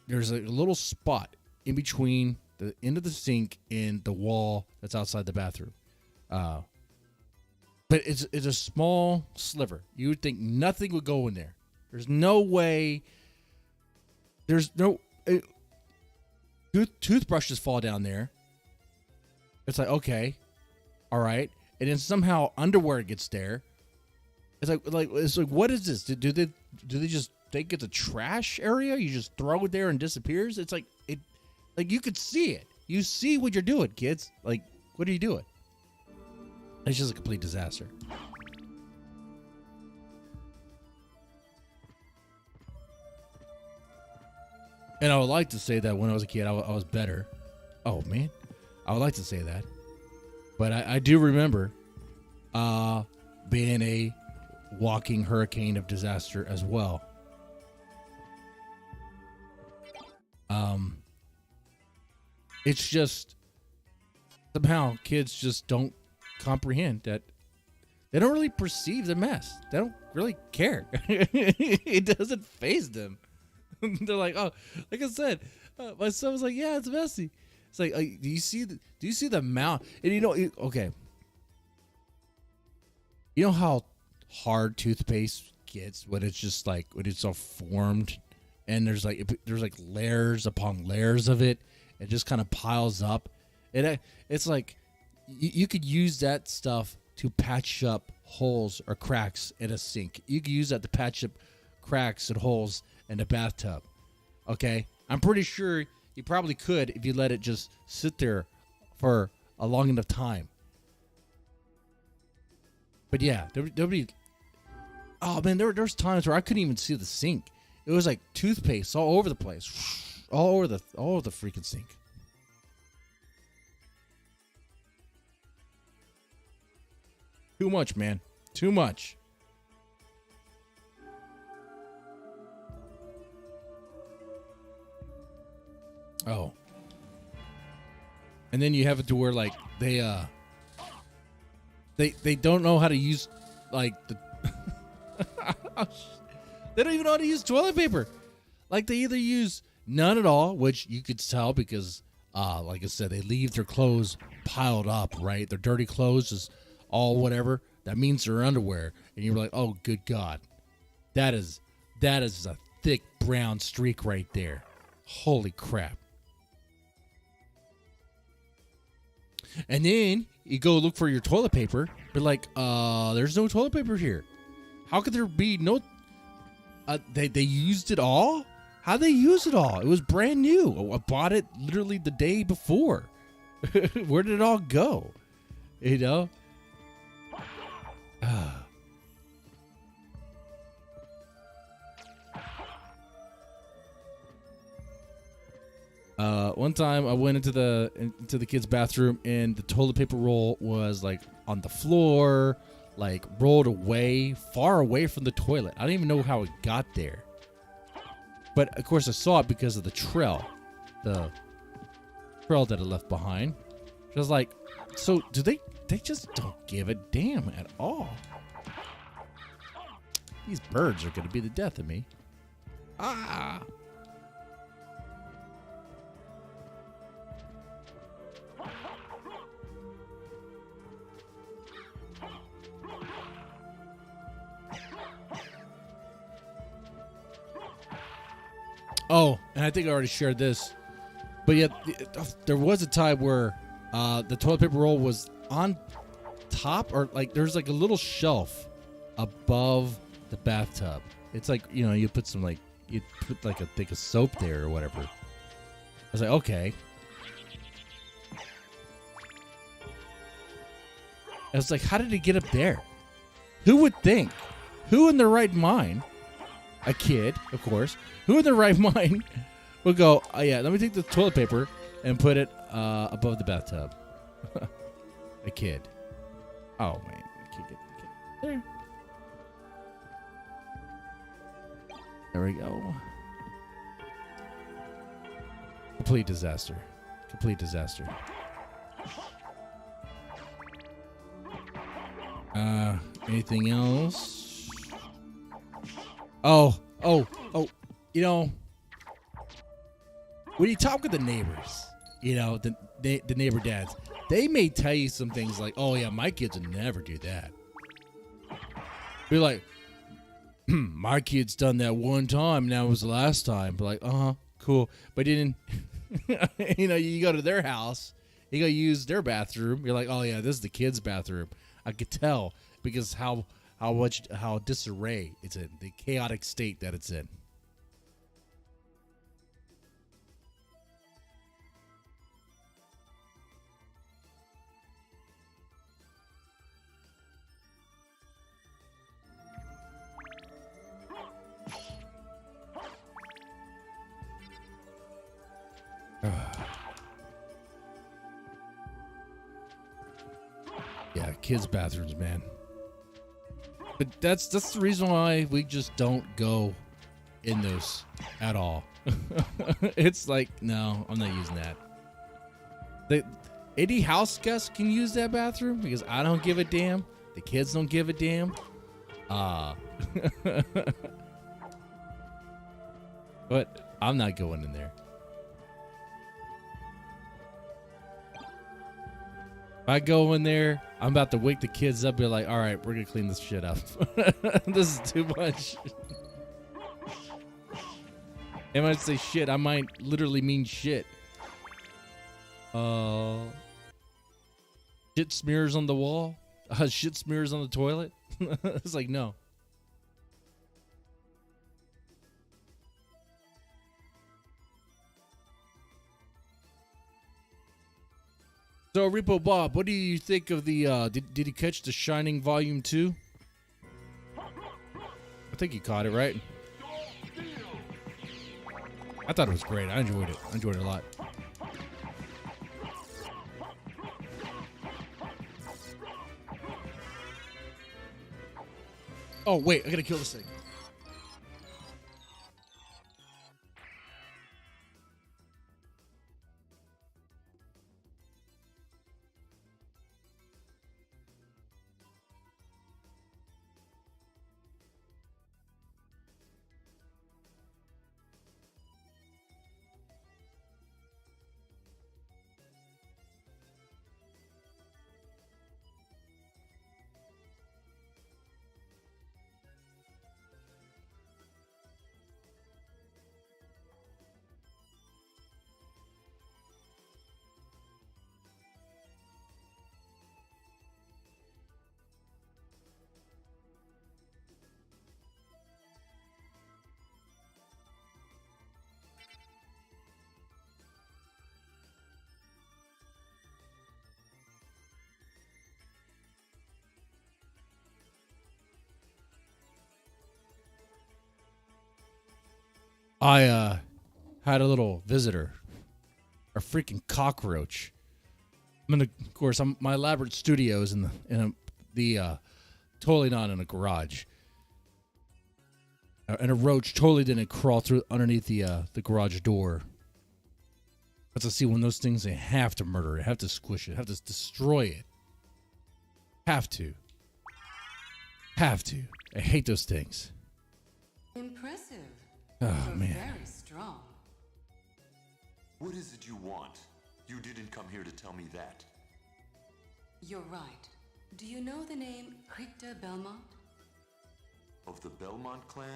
There's a little spot in between the end of the sink and the wall that's outside the bathroom. But it's a small sliver. You would think nothing would go in there. There's no way. There's no toothbrushes fall down there. It's like, okay, all right, and then somehow underwear gets there. It's like what is this? Do they just think it's a trash area? You just throw it there and disappears? It's like you could see it. You see what you're doing, kids. Like, what are you doing? It's just a complete disaster. And I would like to say that when I was a kid, I was better. Oh, man. I would like to say that. But I do remember being a walking hurricane of disaster as well. It's just somehow kids just don't comprehend that they don't really perceive the mess. They don't really care. It doesn't faze them. They're like, oh, like I said, my son was like, yeah, it's messy. It's like, do you see the amount? And okay. You know how hard toothpaste gets when it's just like when it's all formed, and there's like layers upon layers of it. It just kind of piles up. It's like you could use that stuff to patch up holes or cracks in a sink. You could use that to patch up cracks and holes in a bathtub. Okay? I'm pretty sure you probably could if you let it just sit there for a long enough time. But yeah, there'll be. Oh man, there's times where I couldn't even see the sink. It was like toothpaste all over the place. All over the freaking sink. Too much, man. Too much. Oh. And then you have it to where like they don't know how to use like the they don't even know how to use toilet paper. Like they either use none at all, which you could tell because like I said, they leave their clothes piled up, right? Their dirty clothes is all whatever. That means their underwear. And you're like, oh good God. That is a thick brown streak right there. Holy crap. And then you go look for your toilet paper, but like, there's no toilet paper here. How could there be no? They used it all. How'd they use it all? It was brand new. I bought it literally the day before. Where did it all go? You know. One time I went into the kids' bathroom and the toilet paper roll was like on the floor, like rolled away, far away from the toilet. I don't even know how it got there. But of course I saw it because of the trail that I left behind. I was like, so do they just don't give a damn at all. These birds are going to be the death of me. Ah! Oh, and I think I already shared this. But yet, there was a time where the toilet paper roll was on top, or like there's like a little shelf above the bathtub. It's like, you know, you put some like, you put like a thick of soap there or whatever. I was like, okay. I was like, how did it get up there? Who would think? Who in their right mind? A kid, of course. Who in their right mind would go, oh yeah, let me take the toilet paper and put it above the bathtub? A kid. Oh man, I can't get there. There we go. Complete disaster. Complete disaster. Anything else? Oh. You know, when you talk with the neighbors, you know, the neighbor dads, they may tell you some things like, oh yeah, my kids would never do that. Be like, my kid's done that one time, and that was the last time. But like, cool. But you didn't, you know, you go to their house, you go use their bathroom. You're like, oh yeah, this is the kid's bathroom. I could tell because how disarray it's in, the chaotic state that it's in. Yeah, kids' bathrooms, man. But that's the reason why we just don't go in those at all. It's like, no, I'm not using that. Any house guest can use that bathroom because I don't give a damn. The kids don't give a damn. But I'm not going in there. If I go in there, I'm about to wake the kids up. Be like, all right, we're gonna clean this shit up. This is too much. And when I say shit, I might literally mean shit. Shit smears on the wall. Shit smears on the toilet. It's like, no. So, Repo Bob, what do you think of the, did he catch The Shining Volume 2? I think he caught it, right? I thought it was great. I enjoyed it. I enjoyed it a lot. Oh, wait. I gotta kill this thing. I had a little visitor, a freaking cockroach. Of course, my elaborate studio is in the totally not in a garage, and a roach totally didn't crawl through underneath the garage door. But to see one of those things, they have to murder it, have to squish it, have to destroy it, have to. I hate those things. Impressive. Oh, You're man. very strong. What is it you want? You didn't come here to tell me that. You're right. Do you know the name Richter Belmont? Of the Belmont clan?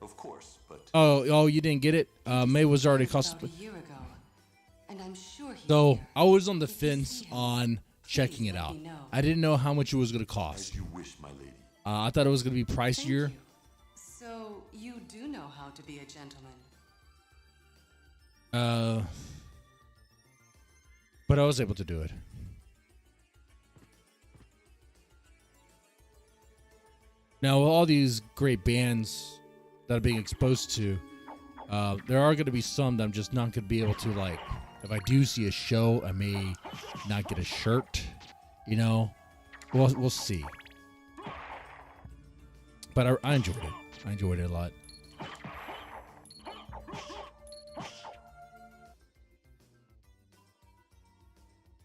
Of course, but Oh, you didn't get it? May was already About cosplay. a year ago, and I'm sure he's So here. I was on the If you fence see him, on checking it let out. me know. I didn't know how much it was going to cost. as you wish, my lady. I thought it was going to be Thank pricier. you. So you do know how to be a gentleman. But I was able to do it. Now, with all these great bands that I'm being exposed to, there are going to be some that I'm just not going to be able to, like, if I do see a show, I may not get a shirt, you know. We'll see. But I enjoyed it. I enjoyed it a lot.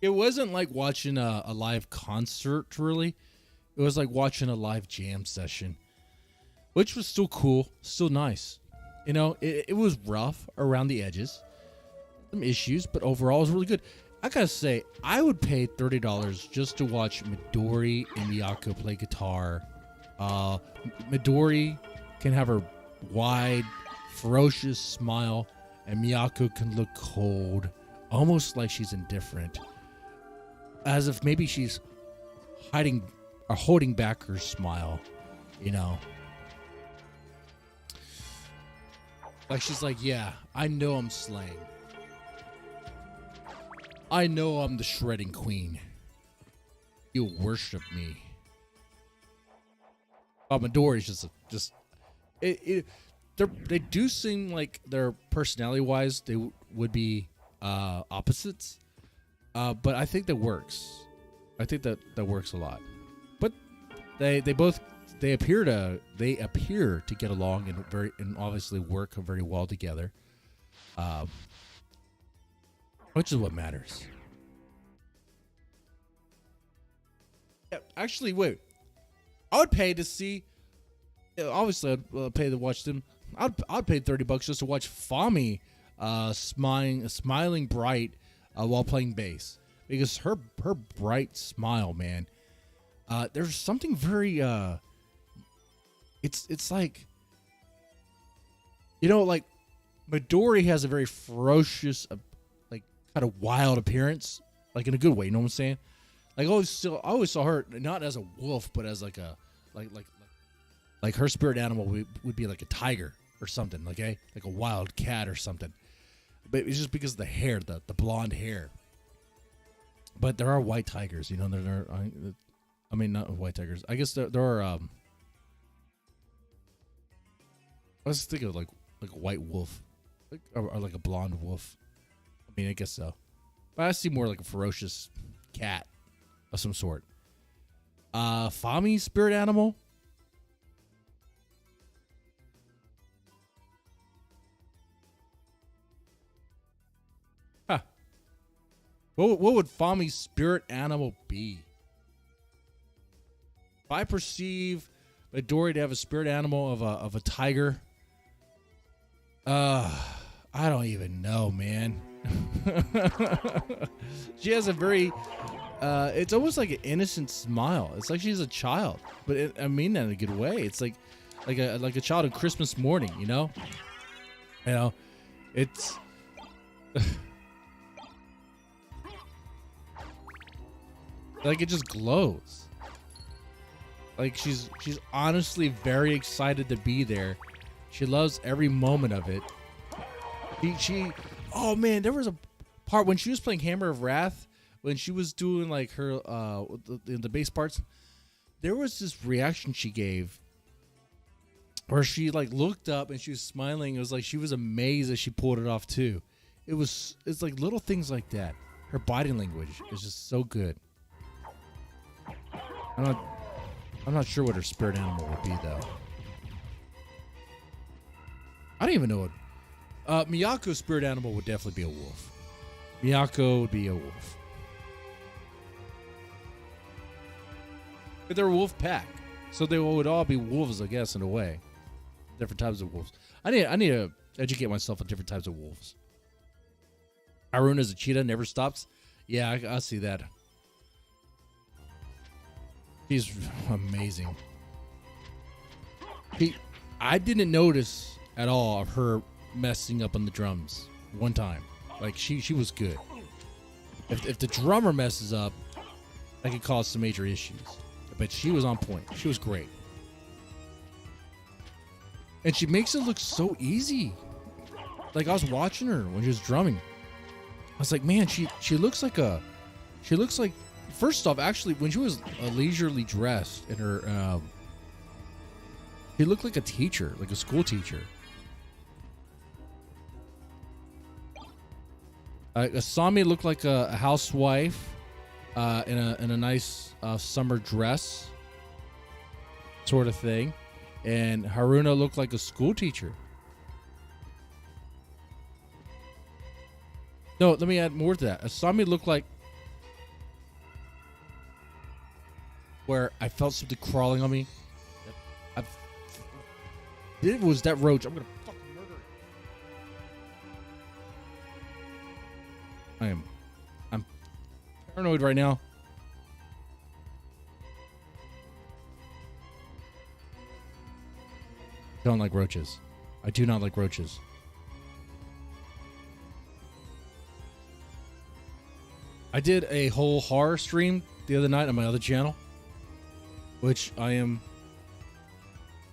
It wasn't like watching a live concert, really. It was like watching a live jam session, which was still cool, still nice. You know, it was rough around the edges, some issues, but overall it was really good. I gotta say, I would pay $30 just to watch Midori and Miyako play guitar. Midori can have her wide, ferocious smile, and Miyako can look cold, almost like she's indifferent. As if maybe she's hiding or holding back her smile, you know. Like she's like, yeah, I know I'm slaying. I know I'm the shredding queen. You worship me. But Midori's they do seem like their personality wise they would be opposites. But I think that works. I think that works a lot. But they appear to get along and obviously work very well together. Which is what matters. Yeah, actually, wait. I would pay to see. Obviously, I'd pay to watch them. I'd pay $30 just to watch Fami smiling bright while playing bass, because her bright smile, man. There's something very it's like, you know, like Midori has a very ferocious, like kind of wild appearance, like in a good way. You know what I'm saying? Like I always saw her not as a wolf, but as like a like her spirit animal would be like a tiger or something, like a wild cat or something. But it's just because of the hair, the blonde hair. But there are white tigers, you know. I mean, not white tigers. I guess there are. I was thinking of like a white wolf, or like a blonde wolf. I mean, I guess so. But I see more like a ferocious cat of some sort. Fami spirit animal. Huh. What would Fami's spirit animal be? If I perceive Midori to have a spirit animal of a tiger, I don't even know, man. She has a very, it's almost like an innocent smile. It's like she's a child, but I mean that in a good way. It's like a child on Christmas morning, you know. You know, it's. Like it just glows. Like she's honestly very excited to be there. She loves every moment of it. Oh man, there was a part when she was playing Hammer of Wrath, when she was doing like her the bass parts. There was this reaction she gave where she like looked up and she was smiling. It was like she was amazed that she pulled it off too. It's like little things like that. Her body language is just so good. I'm not sure what her spirit animal would be though. I don't even know what. Miyako's spirit animal would definitely be a wolf. Miyako would be a wolf. But they're a wolf pack. So they would all be wolves, I guess, in a way. Different types of wolves. I need to educate myself on different types of wolves. Haruna's a cheetah, never stops. Yeah, I see that. She's amazing. I didn't notice at all of her messing up on the drums one time. Like she was good. If the drummer messes up, that could cause some major issues. But she was on point. She was great. And she makes it look so easy. Like I was watching her when she was drumming. I was like, man, she looks like first off, actually, when she was leisurely dressed in her she looked like a teacher, like a school teacher. Asami looked like a housewife in a nice summer dress sort of thing. And Haruna looked like a school teacher. No, let me add more to that. Asami looked like where I felt something crawling on me. It was that roach. I'm gonna fucking murder it. I'm paranoid right now. I don't like roaches. I do not like roaches. I did a whole horror stream the other night on my other channel, which I am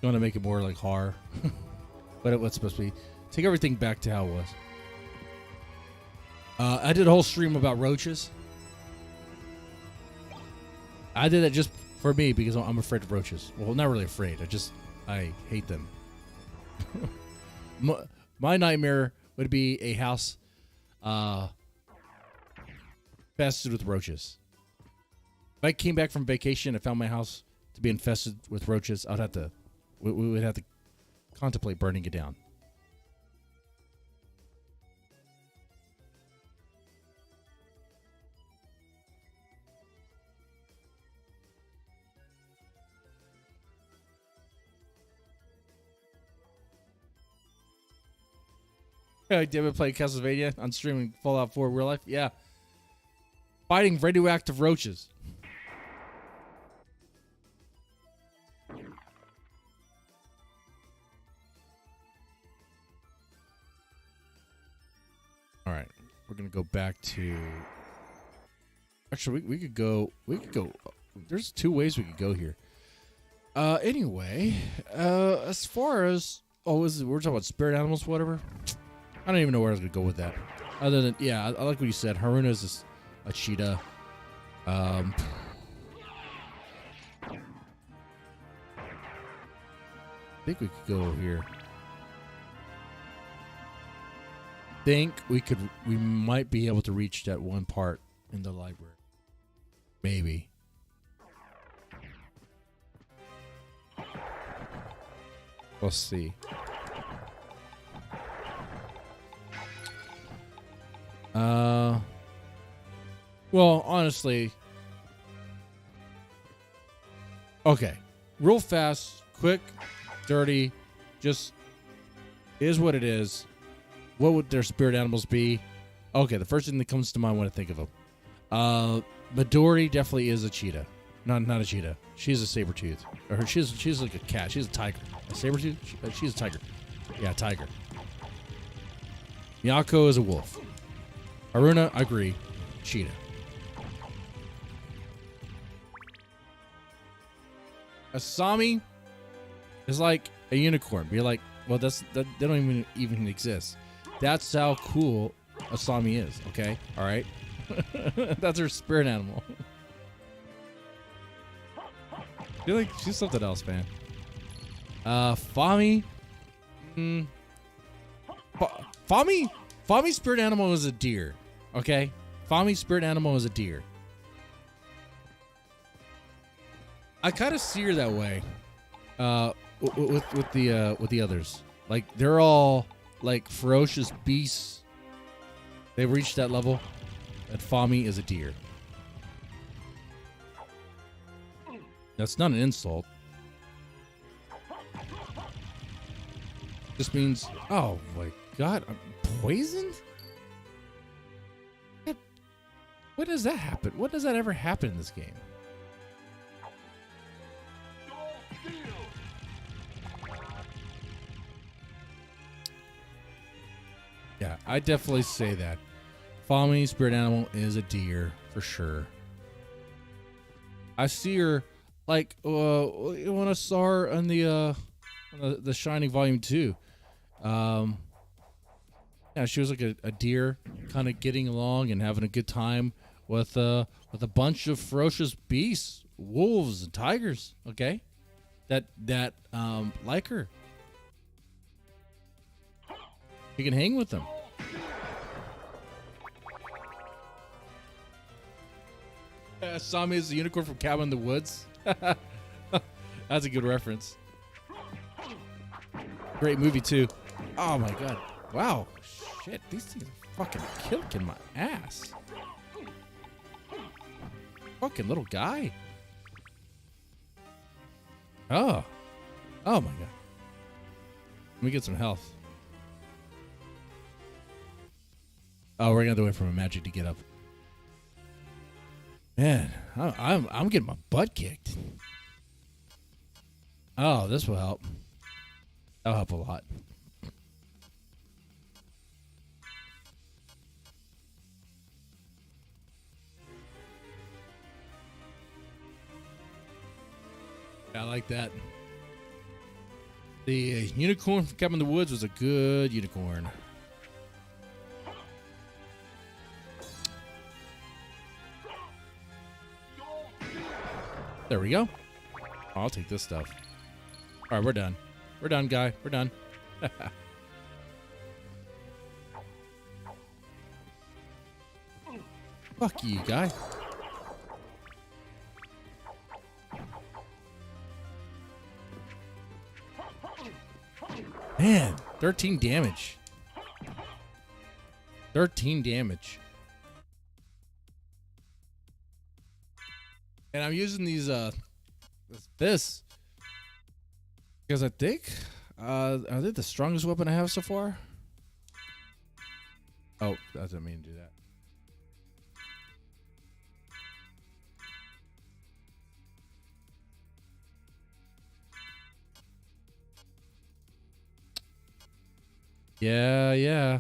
going to make it more like horror. But it was supposed to be. Take everything back to how it was. I did a whole stream about roaches. I did it just for me because I'm afraid of roaches. Well, not really afraid. I hate them. My nightmare would be a house infested with roaches. If I came back from vacation and found my house to be infested with roaches, we would have to contemplate burning it down. Did you ever play Castlevania on streaming Fallout 4 real life? Yeah. Fighting radioactive roaches. All right, we're gonna go back to. Actually, we could go. There's two ways we could go here. Anyway, as far as we're talking about spirit animals, whatever. I don't even know where I was gonna go with that. Other than I like what you said. Haruna's a cheetah. I think we could go here. Think we might be able to reach that one part in the library. Maybe. We'll see. Well, honestly. Okay. Real fast, quick, dirty, just is what it is. What would their spirit animals be? Okay, the first thing that comes to mind when I think of them. Midori definitely is a cheetah. Not a cheetah. She's a saber-tooth. Or she's like a cat. She's a tiger. A saber-tooth? She's a tiger. Yeah, tiger. Miyako is a wolf. Haruna, I agree. Cheetah. Asami is like a unicorn. Be like, well, they don't even exist. That's how cool Asami is. Okay, all right. That's her spirit animal. I feel like she's something else, man. Fami. Fami's spirit animal is a deer. Okay, Fami's spirit animal is a deer. I kind of see her that way. With the others, like they're all like ferocious beasts. They've reached that level. And Fami is a deer. That's not an insult. This means, oh my god, I'm poisoned? When does that happen? When does that ever happen in this game? Yeah, I definitely say that. Follow me, spirit animal is a deer for sure. I see her like when I saw her on the Shining Volume 2. Yeah, she was like a deer, kind of getting along and having a good time with a bunch of ferocious beasts, wolves and tigers. Okay, that like her. You can hang with them. Saw me as a unicorn from Cabin in the Woods. That's a good reference. Great movie too. Oh my god. Wow. Shit, these things are fucking kicking my ass. Fucking little guy. Oh. Oh my god. Let me get some health. Oh, we're gonna have to wait for my magic to get up. Man, I'm getting my butt kicked. Oh, this will help. That'll help a lot. I like that. The unicorn from Cabin in the Woods was a good unicorn. There we go. I'll take this stuff. All right, we're done. We're done, guy. We're done. Fuck you, guy. Man, 13 damage. 13 damage. And I'm using these this because I think are they the strongest weapon I have so far? Oh, that doesn't mean to do that. Yeah.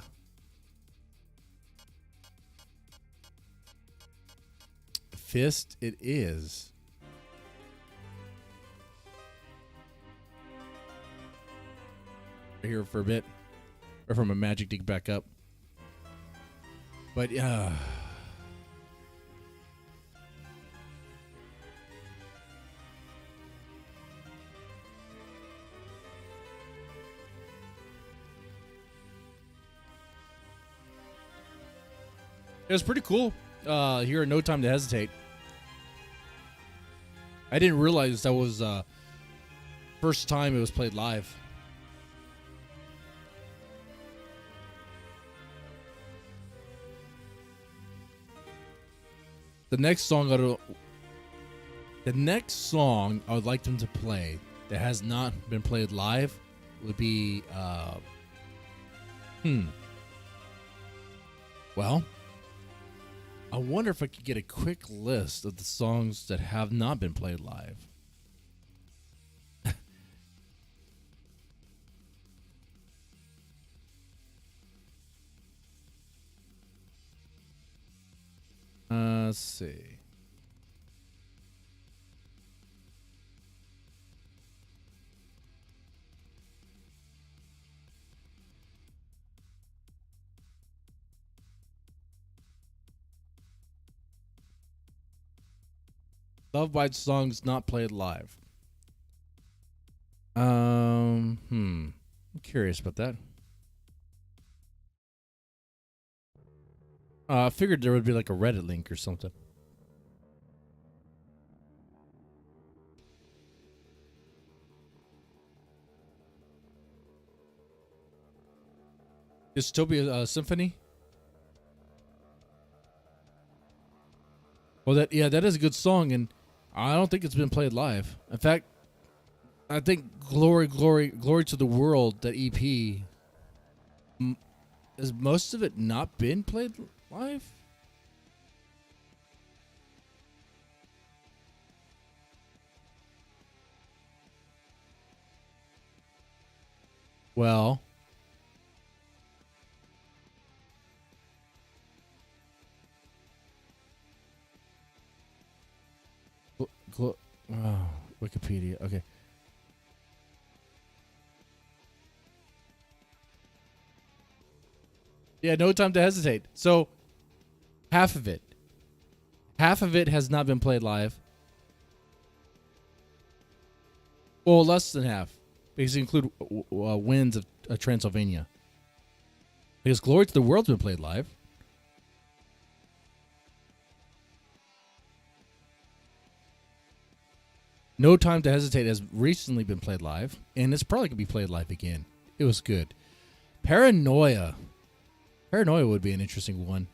Fist it is. Right here for a bit. Or from a magic dig back up. But it was pretty cool. Here in No Time to Hesitate. I didn't realize that was first time it was played live. The next song I would like them to play that has not been played live would be well, I wonder if I could get a quick list of the songs that have not been played live. Let's see. LOVEBITES songs not played live. I'm curious about that. I figured there would be like a Reddit link or something. Dystopia Symphony? Well, that is a good song, and I don't think it's been played live. In fact, I think Glory to the World, that EP, has most of it not been played live? Well, Wikipedia. Okay. Yeah, No Time to Hesitate. So, half of it has not been played live. Well, less than half, because you include Winds of Transylvania. Because Glory to the World's been played live. No Time to Hesitate has recently been played live, and it's probably going to be played live again. It was good. Paranoia would be an interesting one.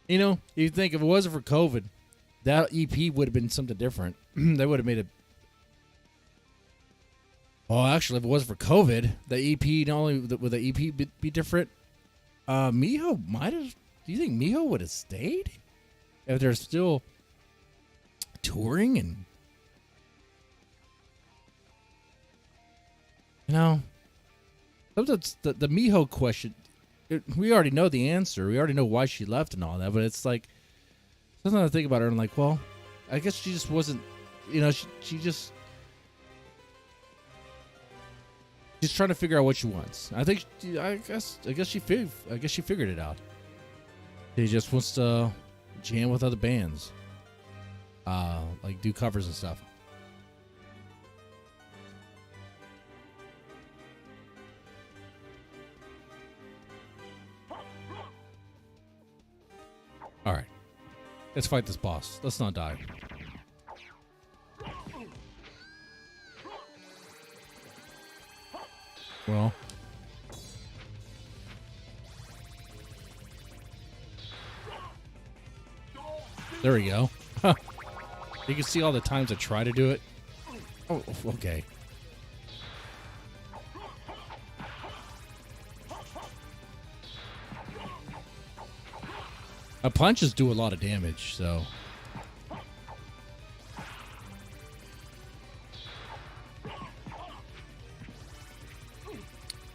You know, you think if it wasn't for COVID, that EP would have been something different. They would have made it. Oh, actually, if it wasn't for COVID, the EP, not only would the EP be different, Miho might have. Do you think Miho would have stayed if they're still touring? And you know, sometimes the Miho question, we already know the answer. We already know why she left and all that. But it's like sometimes I think about her and I'm like, well, I guess she just wasn't. You know, she just. She's trying to figure out what she wants. I guess she figured it out. She just wants to jam with other bands, like do covers and stuff. All right, let's fight this boss. Let's not die. Well, there we go. You can see all the times I try to do it. Oh, okay. Punches do a lot of damage, so.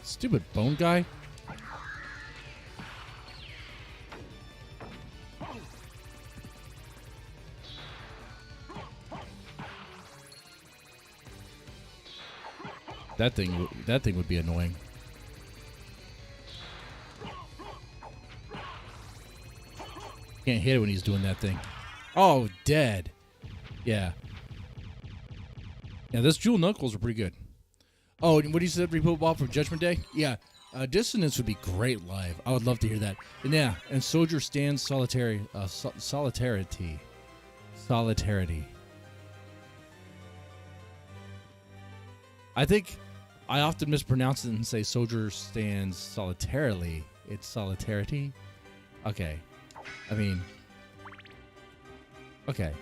Stupid bone guy. That thing would be annoying. Can't hit it when he's doing that thing. Oh, dead. Yeah. Yeah, those Jewel Knuckles are pretty good. Oh, and what you said, Repo Bob from Judgment Day? Yeah, Dissonance would be great live. I would love to hear that. And yeah, and Soldier Stands Solitarity. I think I often mispronounce it and say Soldier Stands Solitarily. It's Solitarity? Okay. I mean, okay.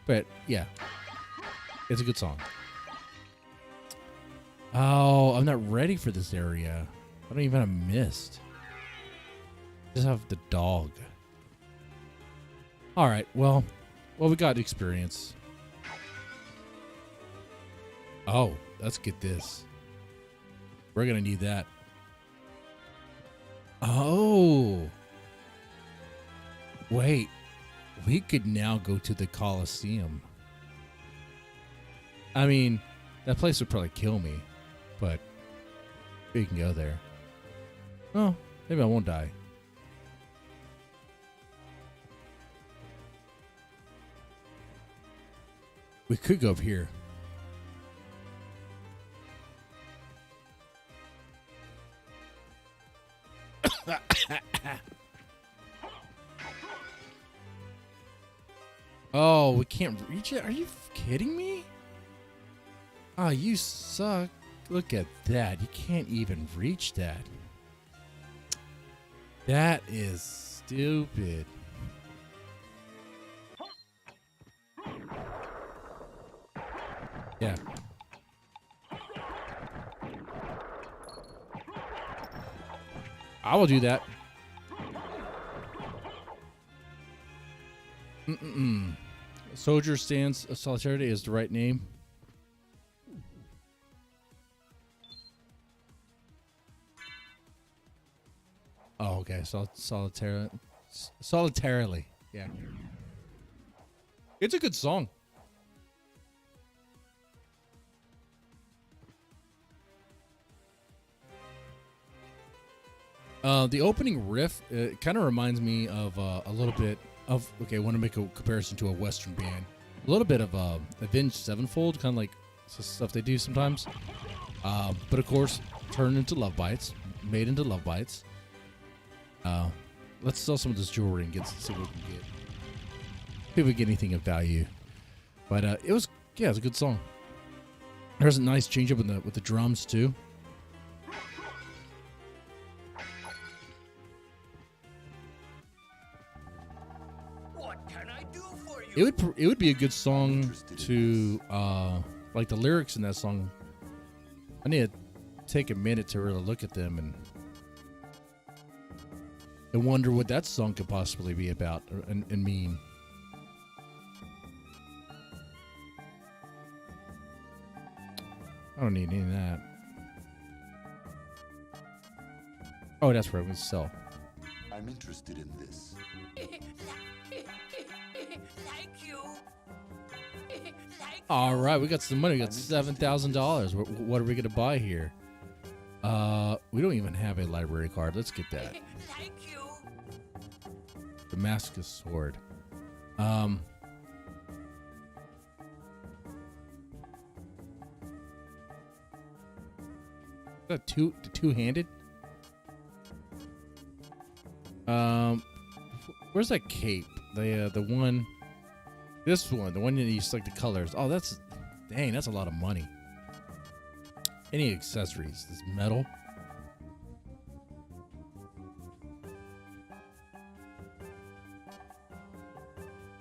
But yeah, it's a good song. Oh, I'm not ready for this area. I don't even have mist. Just have the dog. All right. Well, we got experience. Oh, let's get this. We're gonna need that. Oh, wait. We could now go to the Coliseum. I mean, that place would probably kill me. But we can go there. Oh, maybe I won't die. We could go up here. Oh, we can't reach it? Are you kidding me? Oh, you suck. Look at that. You can't even reach that. That is stupid. Yeah. I will do that. Soldier stands solidarity is the right name. Oh, okay. Solitarily. Yeah. It's a good song. The opening riff kind of reminds me of a little bit of, okay, I want to make a comparison to a Western band. A little bit of Avenged Sevenfold, kind of like stuff they do sometimes. But of course, turned into Love Bites, made into Love Bites. Let's sell some of this jewelry and see what we can get. See if we get anything of value. But it was a good song. There's a nice change up with the drums too. It would be a good song to like the lyrics in that song. I need to take a minute to really look at them and wonder what that song could possibly be about and mean. I don't need any of that. Oh, that's right. Let's sell. I'm interested in this. All right, we got some money. We got $7,000. What are we gonna buy here? We don't even have a library card. Let's get that. Damascus sword. Is that two-handed? Where's that cape? The one. This one, the one that you select the colors. Oh, that's a lot of money. Any accessories? This metal.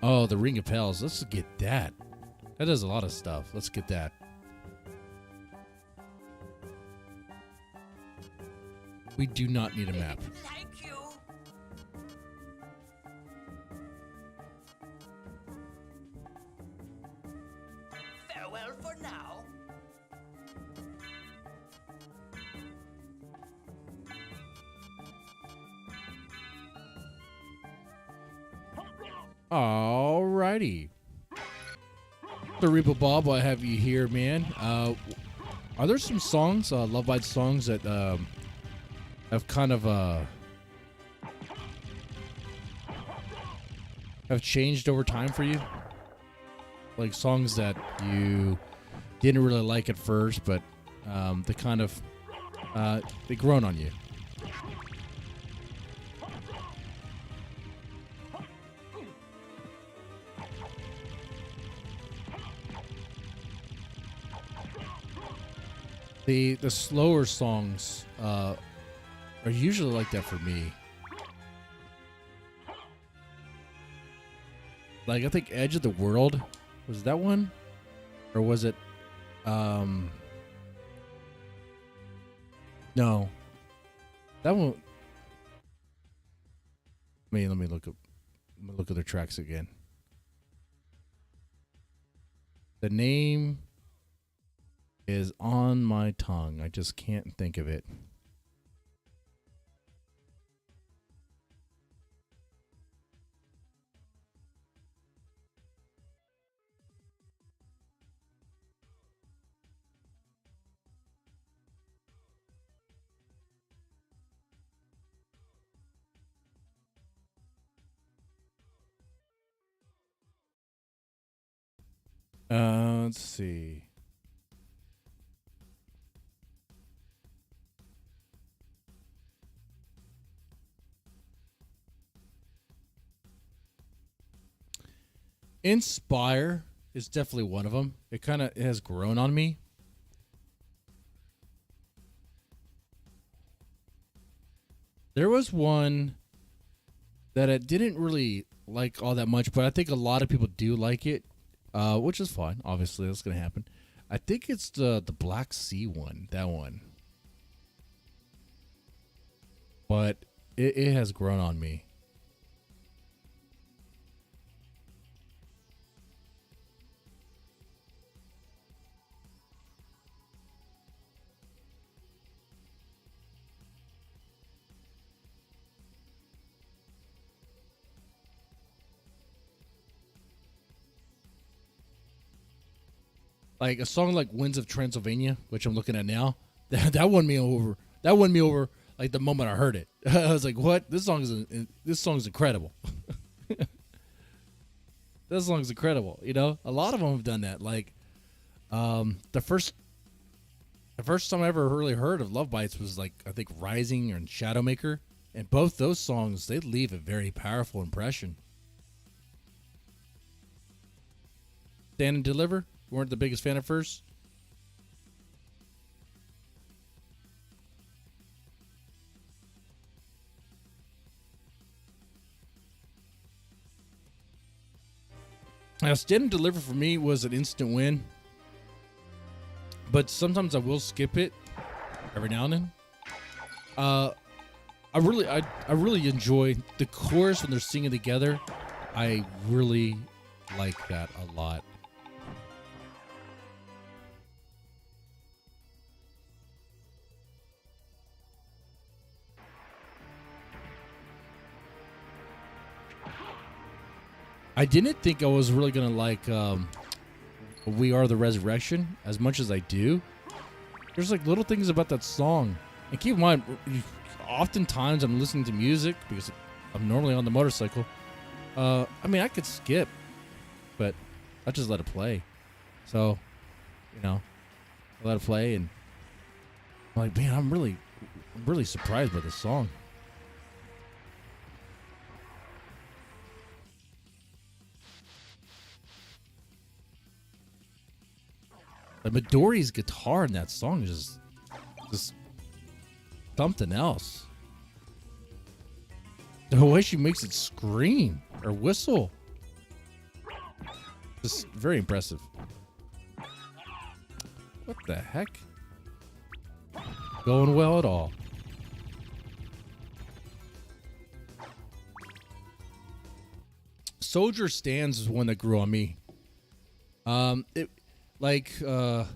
Oh, the Ring of Pels. Let's get that. That does a lot of stuff. Let's get that. We do not need a map. Alrighty. The Repo Bob, I have you here, man. Are there some songs, Love Bites songs that have kind of have changed over time for you? Like songs that you didn't really like at first, but they kind of they grown on you. The slower songs are usually like that for me. Like I think Edge of the World, was that one? Or was it no. That one. Let me look at their tracks again. The name is on my tongue. I just can't think of it. Let's see. Inspire is definitely one of them. It kind of has grown on me. There was one that I didn't really like all that much, but I think a lot of people do like it, which is fine. Obviously, that's gonna happen. I think it's the Black Sea one, that one. But it has grown on me. Like a song like "Winds of Transylvania," which I'm looking at now, that won me over. That won me over like the moment I heard it. I was like, "What? This song's incredible." This song's incredible. You know, a lot of them have done that. Like, the first time I ever really heard of Love Bites was like I think "Rising" and "Shadowmaker," and both those songs they leave a very powerful impression. "Stand and Deliver." Weren't the biggest fan at first. Now, Stand and Deliver for me was an instant win, but sometimes I will skip it every now and then. I really enjoy the chorus when they're singing together. I really like that a lot. I didn't think I was really going to like We Are the Resurrection as much as I do. There's like little things about that song. And keep in mind, oftentimes I'm listening to music because I'm normally on the motorcycle. I mean, I could skip, but I just let it play. So, you know, I let it play and I'm like, man, I'm really surprised by this song. Midori's guitar in that song is just something else. The way she makes it scream or whistle, just very impressive. What the heck? Going well at all. Soldier Stands is one that grew on me. Like, as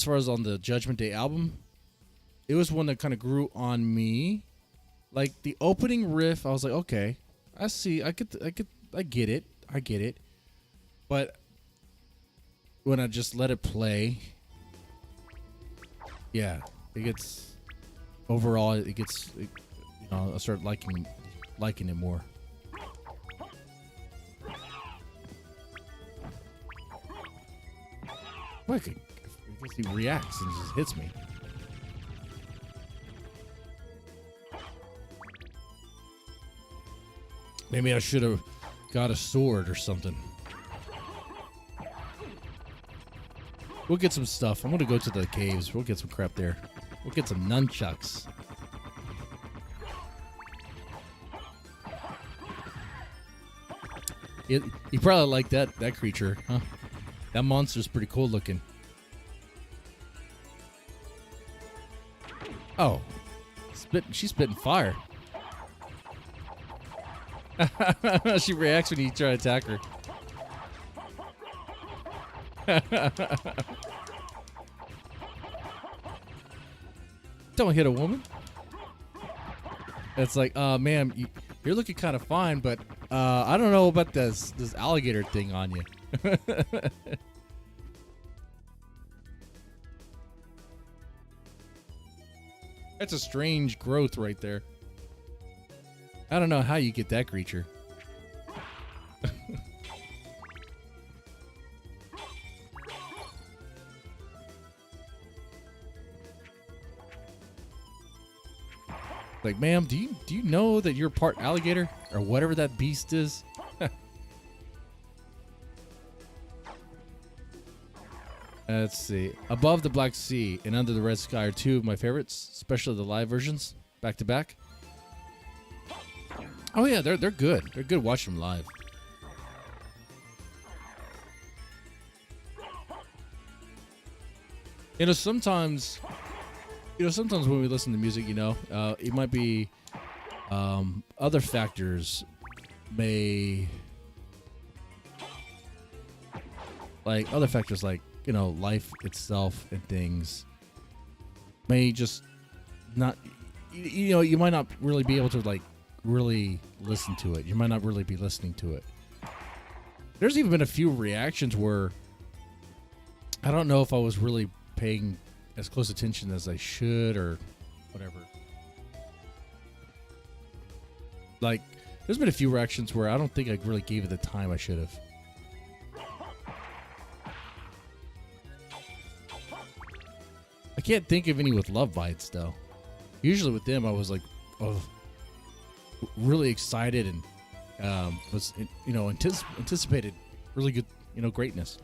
far as on the Judgment Day album, it was one that kind of grew on me. Like the opening riff, I was like, okay, I see, I get it. But when I just let it play, yeah, it gets overall, I start liking it more. I guess he reacts and just hits me. Maybe I should have got a sword or something. We'll get some stuff. I'm going to go to the caves. We'll get some crap there. We'll get some nunchucks. You probably like that creature, huh? That monster's pretty cool looking. Oh. She's spitting fire. She reacts when you try to attack her. Don't hit a woman. It's like, ma'am, you're looking kind of fine, but I don't know about this alligator thing on you. That's a strange growth right there. I don't know how you get that creature. Like, ma'am, do you know that you're part alligator or whatever that beast is? Let's see. Above the Black Sea and Under the Red Sky are two of my favorites, especially the live versions, back to back. Oh yeah, they're good. They're good watching them live. Sometimes when we listen to music, it might be other factors like life itself and things may just not, you might not really be able to like really listen to it. You might not really be listening to it. There's even been a few reactions where I don't know if I was really paying as close attention as I should or whatever. Like, there's been a few reactions where I don't think I really gave it the time I should have. I can't think of any with Love Bites though. Usually with them, I was like, really excited and was anticipated really good greatness.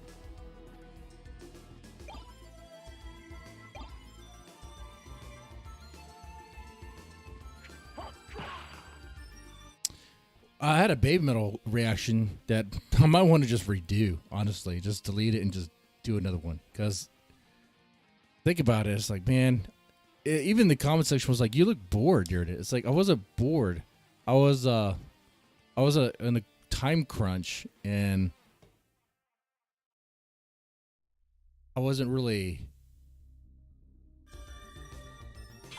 I had a Baby Metal reaction that I might want to just redo, honestly. Just delete it and just do another one. Because think about it. It's like, man, even the comment section was like, you look bored during it. It's like, I wasn't bored. I was in a time crunch and I wasn't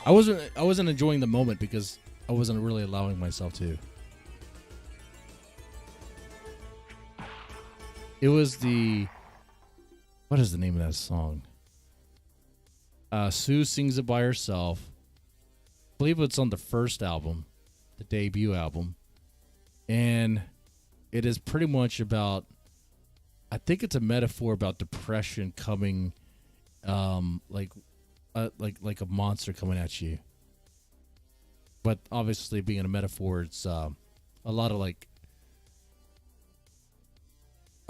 enjoying the moment because I wasn't really allowing myself to. It was what is the name of that song? Sue sings it by herself. I believe it's on the first album, the debut album. And it is pretty much about, I think it's a metaphor about depression coming, like a monster coming at you. But obviously being a metaphor, it's a lot of like,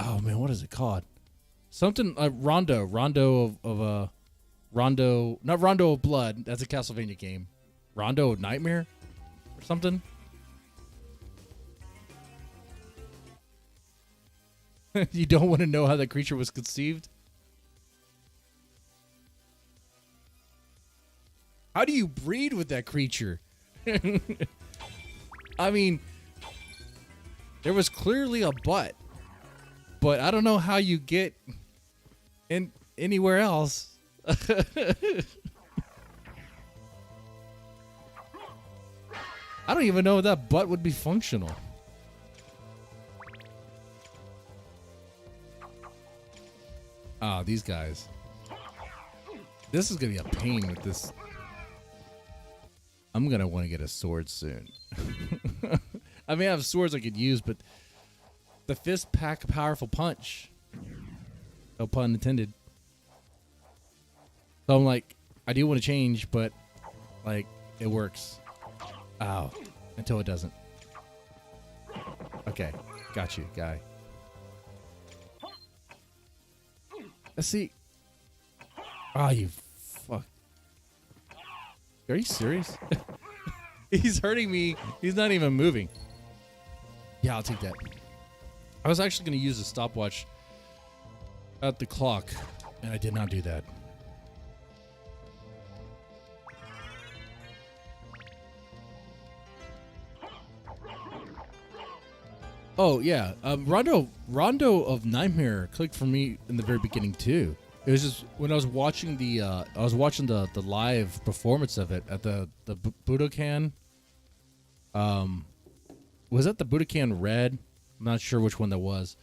oh man, what is it called? Something Rondo of not Rondo of Blood. That's a Castlevania game. Rondo of Nightmare or something. You don't want to know how that creature was conceived? How do you breed with that creature? I mean, there was clearly a butt. But I don't know how you get in anywhere else. I don't even know if that butt would be functional. Ah, these guys. This is going to be a pain with this. I'm going to want to get a sword soon. I mean, I have swords I could use, but the fist pack a powerful punch. No pun intended. So I'm like, I do want to change, but like it works. Ow. Until it doesn't. Okay. Got you, guy. Let's see. Oh, you fuck. Are you serious? He's hurting me. He's not even moving. Yeah, I'll take that. I was actually going to use a stopwatch at the clock, and I did not do that. Oh yeah, Rondo of Nightmare clicked for me in the very beginning too. It was just when I was watching the live performance of it at the Budokan. Was that the Budokan Red? I'm not sure which one that was.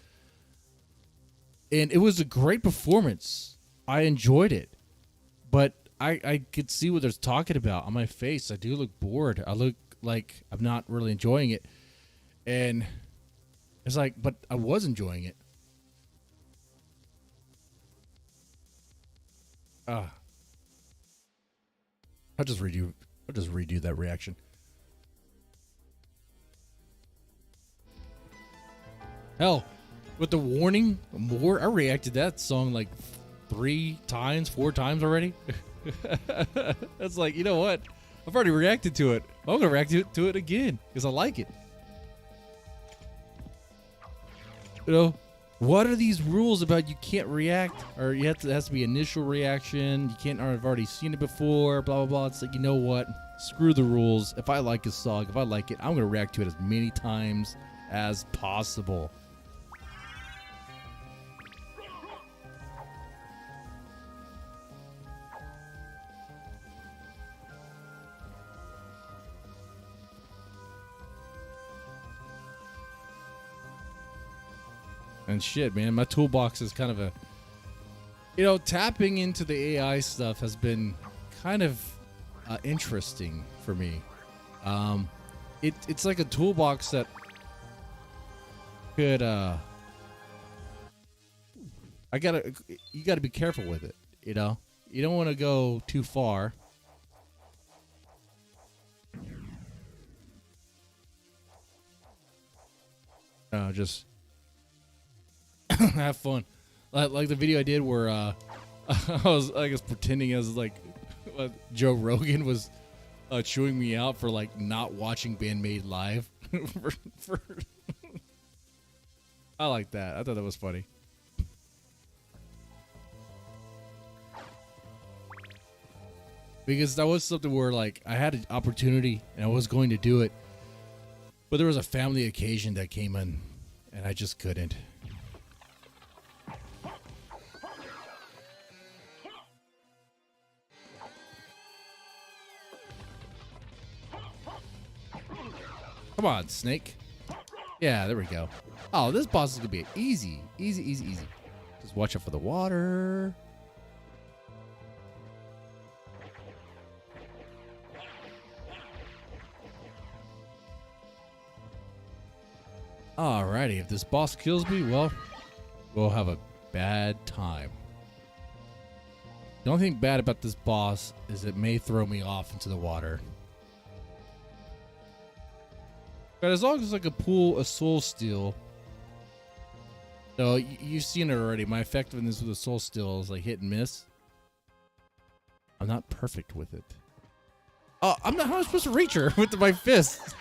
And it was a great performance. I enjoyed it. But I could see what they're talking about on my face. I do look bored. I look like I'm not really enjoying it. And it's like, but I was enjoying it. I'll just redo that reaction. Hell, with the warning, I reacted to that song like 4 times already. That's like, you know what? I've already reacted to it. I'm going to react to it again because I like it. You know, what are these rules about? You can't react, or you have to. It has to be initial reaction. You can't. Or I've already seen it before. Blah blah blah. It's like, you know what? Screw the rules. If I like a song, if I like it, I'm gonna react to it as many times as possible. And shit, man, my toolbox is kind of a, tapping into the AI stuff has been kind of interesting for me. It's like a toolbox that could, you gotta be careful with it. You don't want to go too far. Just have fun, like the video I did where I was, I guess, pretending as like Joe Rogan was chewing me out for like not watching Bandmade live. I like that. I thought that was funny. Because that was something where like I had an opportunity and I was going to do it, but there was a family occasion that came in and I just couldn't. Come on, Snake. Yeah, there we go. Oh, this boss is going to be easy. Easy, easy, easy. Just watch out for the water. Alrighty, if this boss kills me, well, we'll have a bad time. The only thing bad about this boss is it may throw me off into the water. But as long as I can pull a soul steal, so you've seen it already. My effectiveness with a soul steal is like hit and miss. I'm not perfect with it. Oh, I'm not. How am I supposed to reach her with my fist?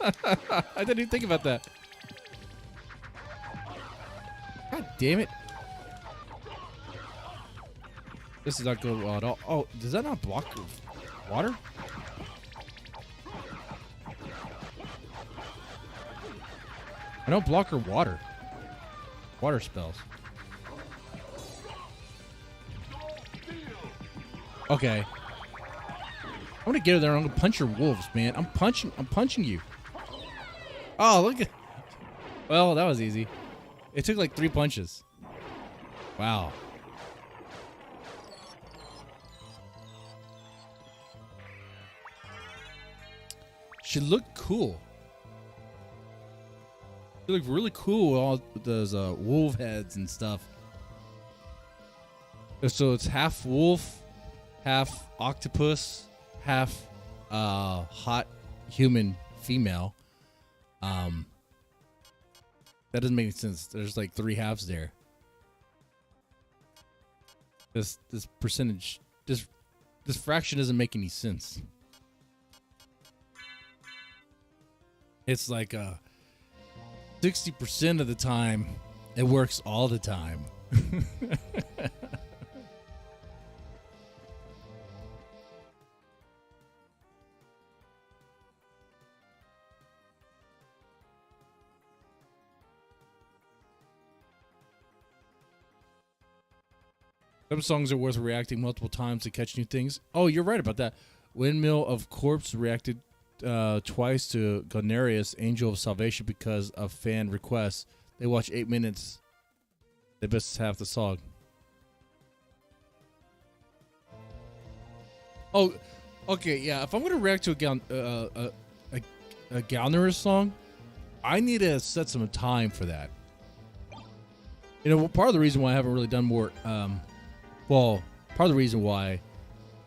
I didn't even think about that. God damn it! This is not good at all. Oh, does that not block water? I don't block her water. Water spells. Okay. I'm gonna get her there. I'm gonna punch her wolves, man. I'm punching you. Oh, look at. Well, that was easy. It took like 3 punches. Wow. She looked cool. She looked really cool with all those wolf heads and stuff. So it's half wolf, half octopus, half hot human female. That doesn't make any sense. There's like 3 halves there. This percentage, this fraction doesn't make any sense. It's like 60% of the time, it works all the time. Some songs are worth reacting multiple times to catch new things. Oh, you're right about that. Windmill of Corpse reacted twice to Gonarius, Angel of Salvation, because of fan requests. They watch 8 minutes. They missed half the song. Oh, okay, yeah. If I'm gonna react to a Gonarius song, I need to set some time for that. You know, part of the reason why I haven't really done more, part of the reason why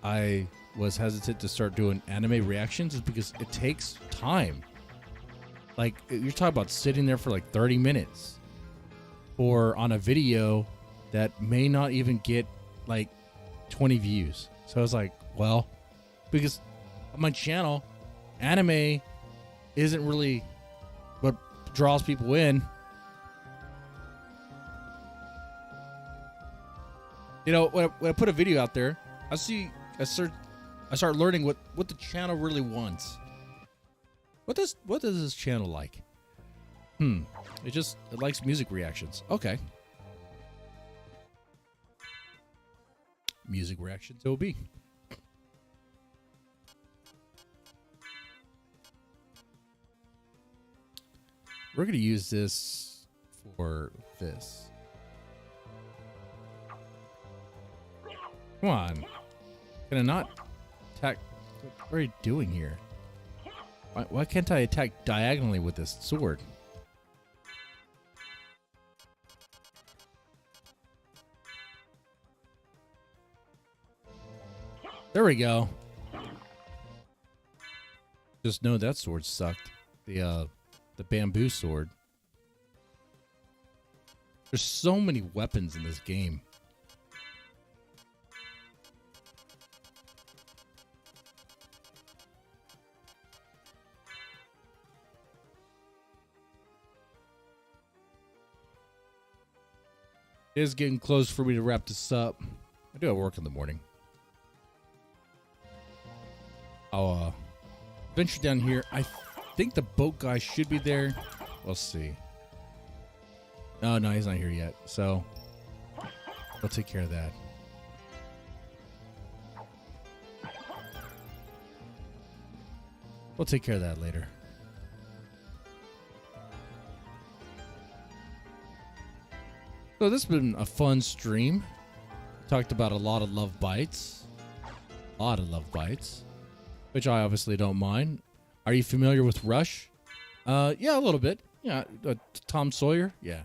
I was hesitant to start doing anime reactions is because it takes time. Like, you're talking about sitting there for like 30 minutes or on a video that may not even get like 20 views. So I was like, well, because on my channel, anime isn't really what draws people in. You know, when I put a video out there, I start learning what the channel really wants. What does this channel like? It likes music reactions. Okay. Music reactions OB. We're going to use this for this. Come on. Can I not attack? What are you doing here? Why can't I attack diagonally with this sword? There we go. Just know that sword sucked. The bamboo sword. There's so many weapons in this game. It is getting close for me to wrap this up. I do have work in the morning. I'll venture down here. I think the boat guy should be there. We'll see. Oh, no, he's not here yet. So we'll take care of that. We'll take care of that later. So this has been a fun stream. Talked about a lot of love bites. A lot of love bites. Which I obviously don't mind. Are you familiar with Rush? Yeah, a little bit. Yeah, Tom Sawyer. Yeah.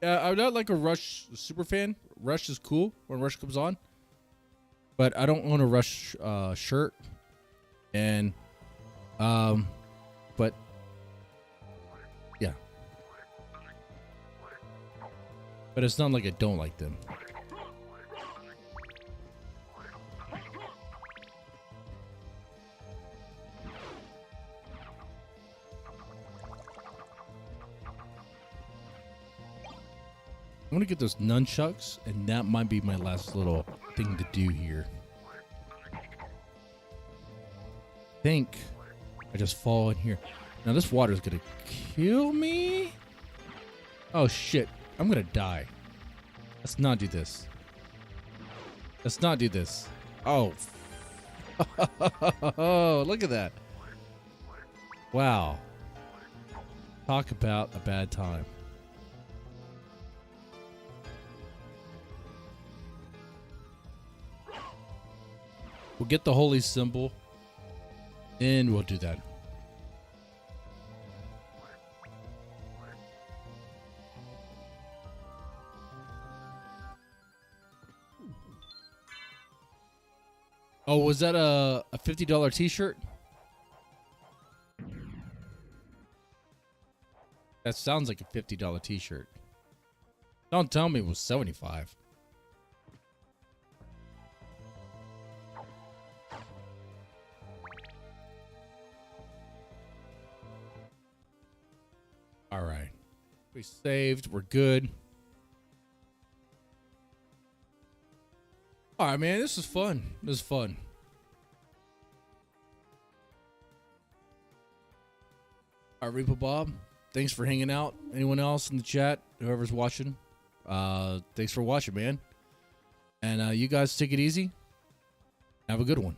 I'm not like a Rush super fan. Rush is cool when Rush comes on. But I don't own a Rush shirt. And, but, yeah. But it's not like I don't like them. I'm gonna get those nunchucks, and that might be my last little thing to do here. I think I just fall in here. Now this water is gonna kill me. Oh shit. I'm gonna die. Let's not do this. Let's not do this. Oh. Oh, look at that. Wow. Talk about a bad time. We'll get the holy symbol, and we'll do that. Oh, was that a $50 t-shirt? That sounds like a $50 t-shirt. Don't tell me it was $75. All right. We saved. We're good. All right, man. This was fun. This was fun. All right, Repo Bob. Thanks for hanging out. Anyone else in the chat? Whoever's watching. Thanks for watching, man. And you guys take it easy. Have a good one.